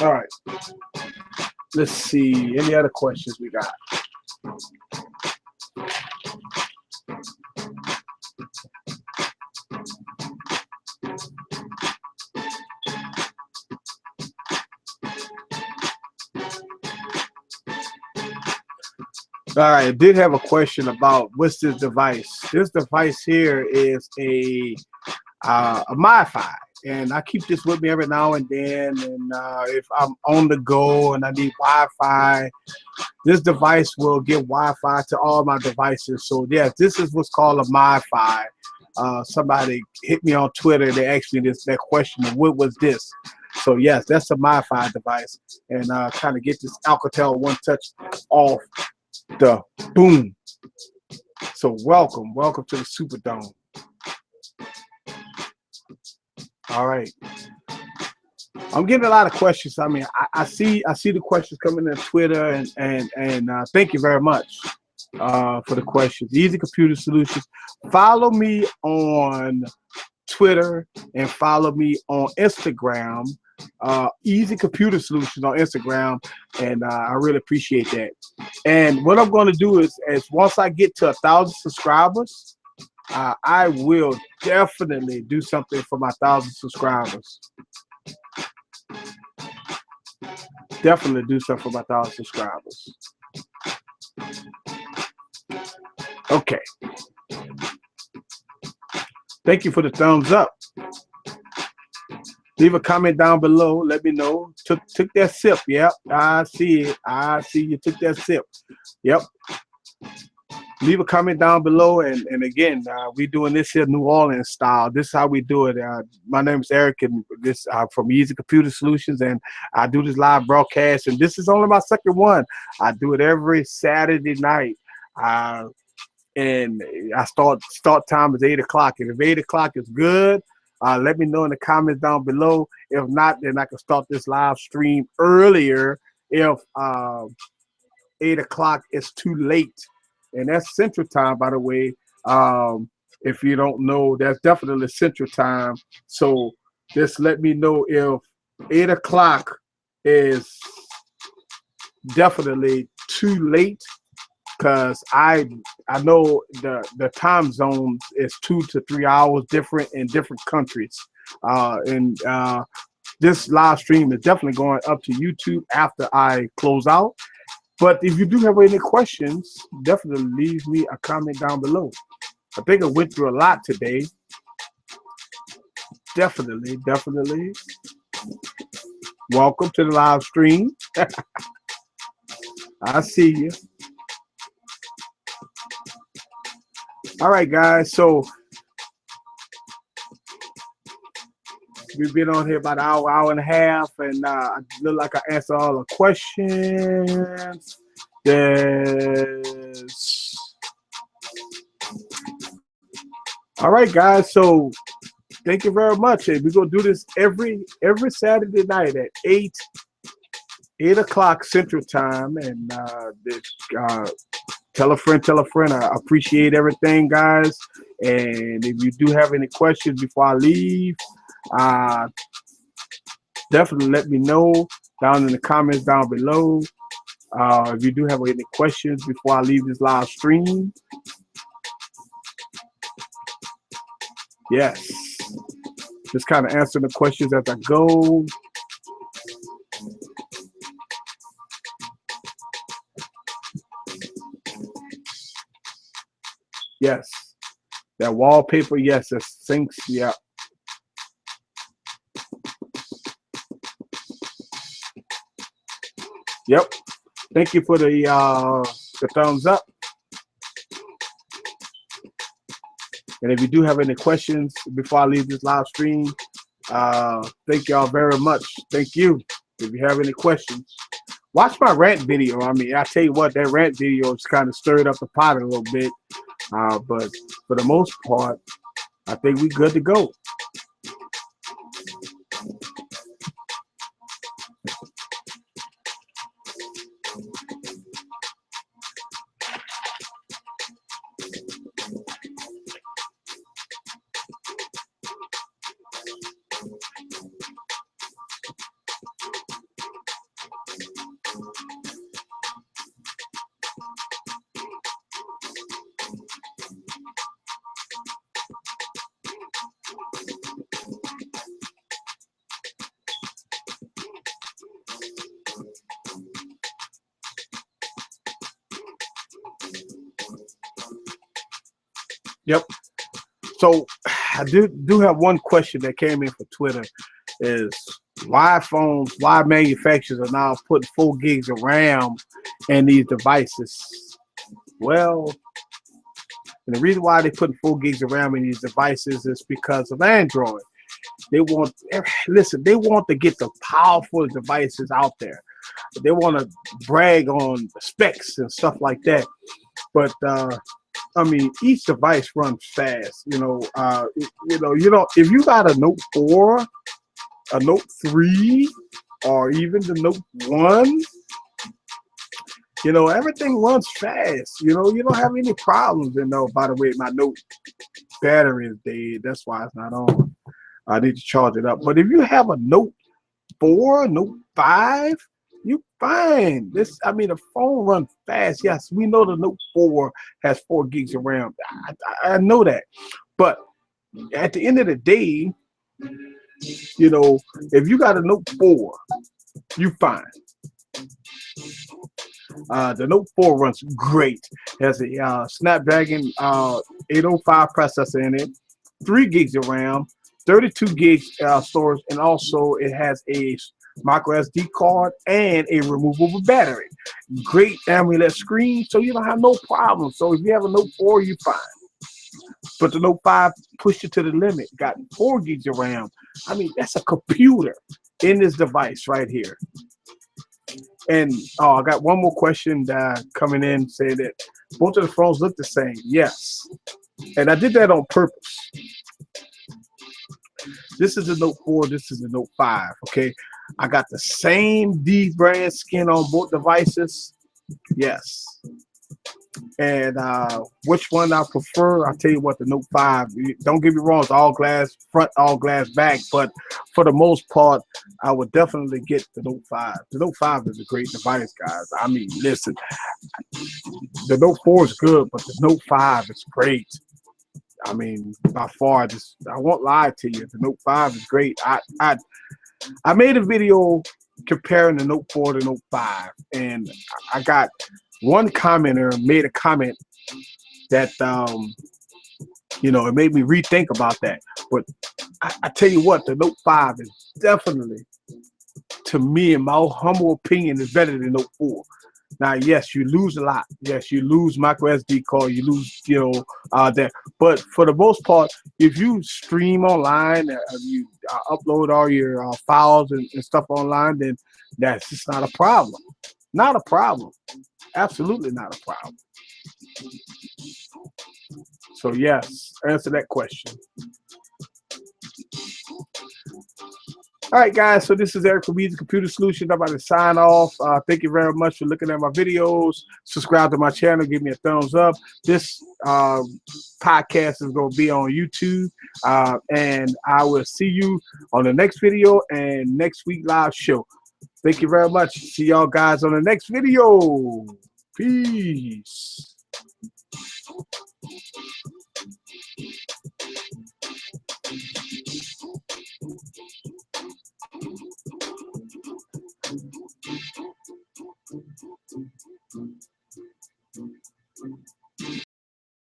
All right. Let's see. Any other questions we got? All right, I did have a question about what's this device. This device here is a MiFi, and I keep this with me every now and then. And if I'm on the go and I need Wi-Fi, this device will give Wi-Fi to all my devices. So yes, this is what's called a MiFi. Somebody hit me on Twitter. They asked me that question, what was this? So yes, that's a MiFi device, and kind of get this Alcatel One Touch off the boom. So welcome to the Superdome. All right, I'm getting a lot of questions. I mean, I see the questions coming in Twitter, and thank you very much for the questions. Eazy Computer Solutions. Follow me on Twitter and follow me on Instagram. Eazy Computer Solutions on Instagram, and I really appreciate that. And what I'm going to do is once I get to 1,000 subscribers, I will definitely do something for my 1,000 subscribers. Definitely do something for my 1,000 subscribers. Okay. Thank you for the thumbs up. Leave a comment down below. Let me know. Took that sip. Yep, I see it. I see you took that sip. Yep. Leave a comment down below. And again, we doing this here New Orleans style. This is how we do it. My name is Eric, and this from Eazy Computer Solutions, and I do this live broadcast. And this is only my second one. I do it every Saturday night. And I start time is 8 o'clock. And if 8 o'clock is good, let me know in the comments down below. If not, then I can start this live stream earlier if 8 o'clock is too late. And that's Central Time, by the way. If you don't know, that's definitely Central Time. So just let me know if 8 o'clock is definitely too late, because I know the time zone is 2 to 3 hours different in different countries. And this live stream is definitely going up to YouTube after I close out. But if you do have any questions, definitely leave me a comment down below. I think I went through a lot today. Definitely. Welcome to the live stream. I see you. All right, guys. So we've been on here about an hour and a half, and I look like I answered all the questions. Yes. All right, guys. So thank you very much. We're gonna do this every Saturday night at 8 o'clock Central Time, and tell a friend. I appreciate everything, guys. And if you do have any questions before I leave, definitely let me know down in the comments down below. If you do have any questions before I leave this live stream. Yes. Just kind of answering the questions as I go. Yes. That wallpaper, yes, that syncs, yeah. Yep. Thank you for the thumbs up. And if you do have any questions before I leave this live stream, Thank y'all very much. Thank you. If you have any questions, watch my rant video. I mean, I tell you what, that rant video has kind of stirred up the pot a little bit. But for the most part, I think we good to go. Yep. So I do have one question that came in for Twitter is why manufacturers are now putting 4 gigs of RAM in these devices. Well, and the reason why they put 4 gigs of RAM in these devices is because of Android. They want, listen, they want to get the powerful devices out there. They want to brag on specs and stuff like that. But I mean, each device runs fast. If you got a Note 4, a Note 3, or even the Note 1, everything runs fast. You don't have any problems. By the way, my Note battery is dead. That's why it's not on. I need to charge it up. But if you have a Note 4, Note 5, you fine. The phone runs fast. Yes, we know the Note 4 has 4 gigs of RAM. I know that. But at the end of the day, if you got a Note 4, you fine. The Note 4 runs great. It has a Snapdragon 805 processor in it, 3 gigs of RAM, 32 gigs storage, and also it has a micro SD card and a removable battery. Great AMOLED screen, so you don't have no problem. So if you have a Note 4, you're fine. But the Note 5 pushed it to the limit. Got 4 gigs of RAM. I mean, that's a computer in this device right here. And I got one more question coming in saying that both of the phones look the same. Yes. And I did that on purpose. This is the Note 4. This is the Note 5. Okay. I got the same D brand skin on both devices. Yes. And which one I prefer, I'll tell you what, the Note 5. Don't get me wrong, it's all glass front, all glass back. But for the most part, I would definitely get the Note 5. The Note 5 is a great device, guys. I mean, listen, the Note 4 is good, but the Note 5 is great. I mean, by far, I won't lie to you. The Note 5 is great. I made a video comparing the Note 4 to the Note 5, and I got one commenter made a comment that it made me rethink about that. But I tell you what, the Note 5 is definitely, to me, in my humble opinion, is better than Note 4. Now, yes, you lose a lot. Yes, you lose micro SD card. You lose, that. But for the most part, if you stream online, you upload all your files and stuff online, then that's just not a problem. Not a problem. Absolutely not a problem. So yes, answer that question. All right, guys. So this is Eric from Eazy Computer Solutions. I'm about to sign off. Thank you very much for looking at my videos. Subscribe to my channel. Give me a thumbs up. This podcast is going to be on YouTube, and I will see you on the next video and next week live show. Thank you very much. See y'all guys on the next video. Peace.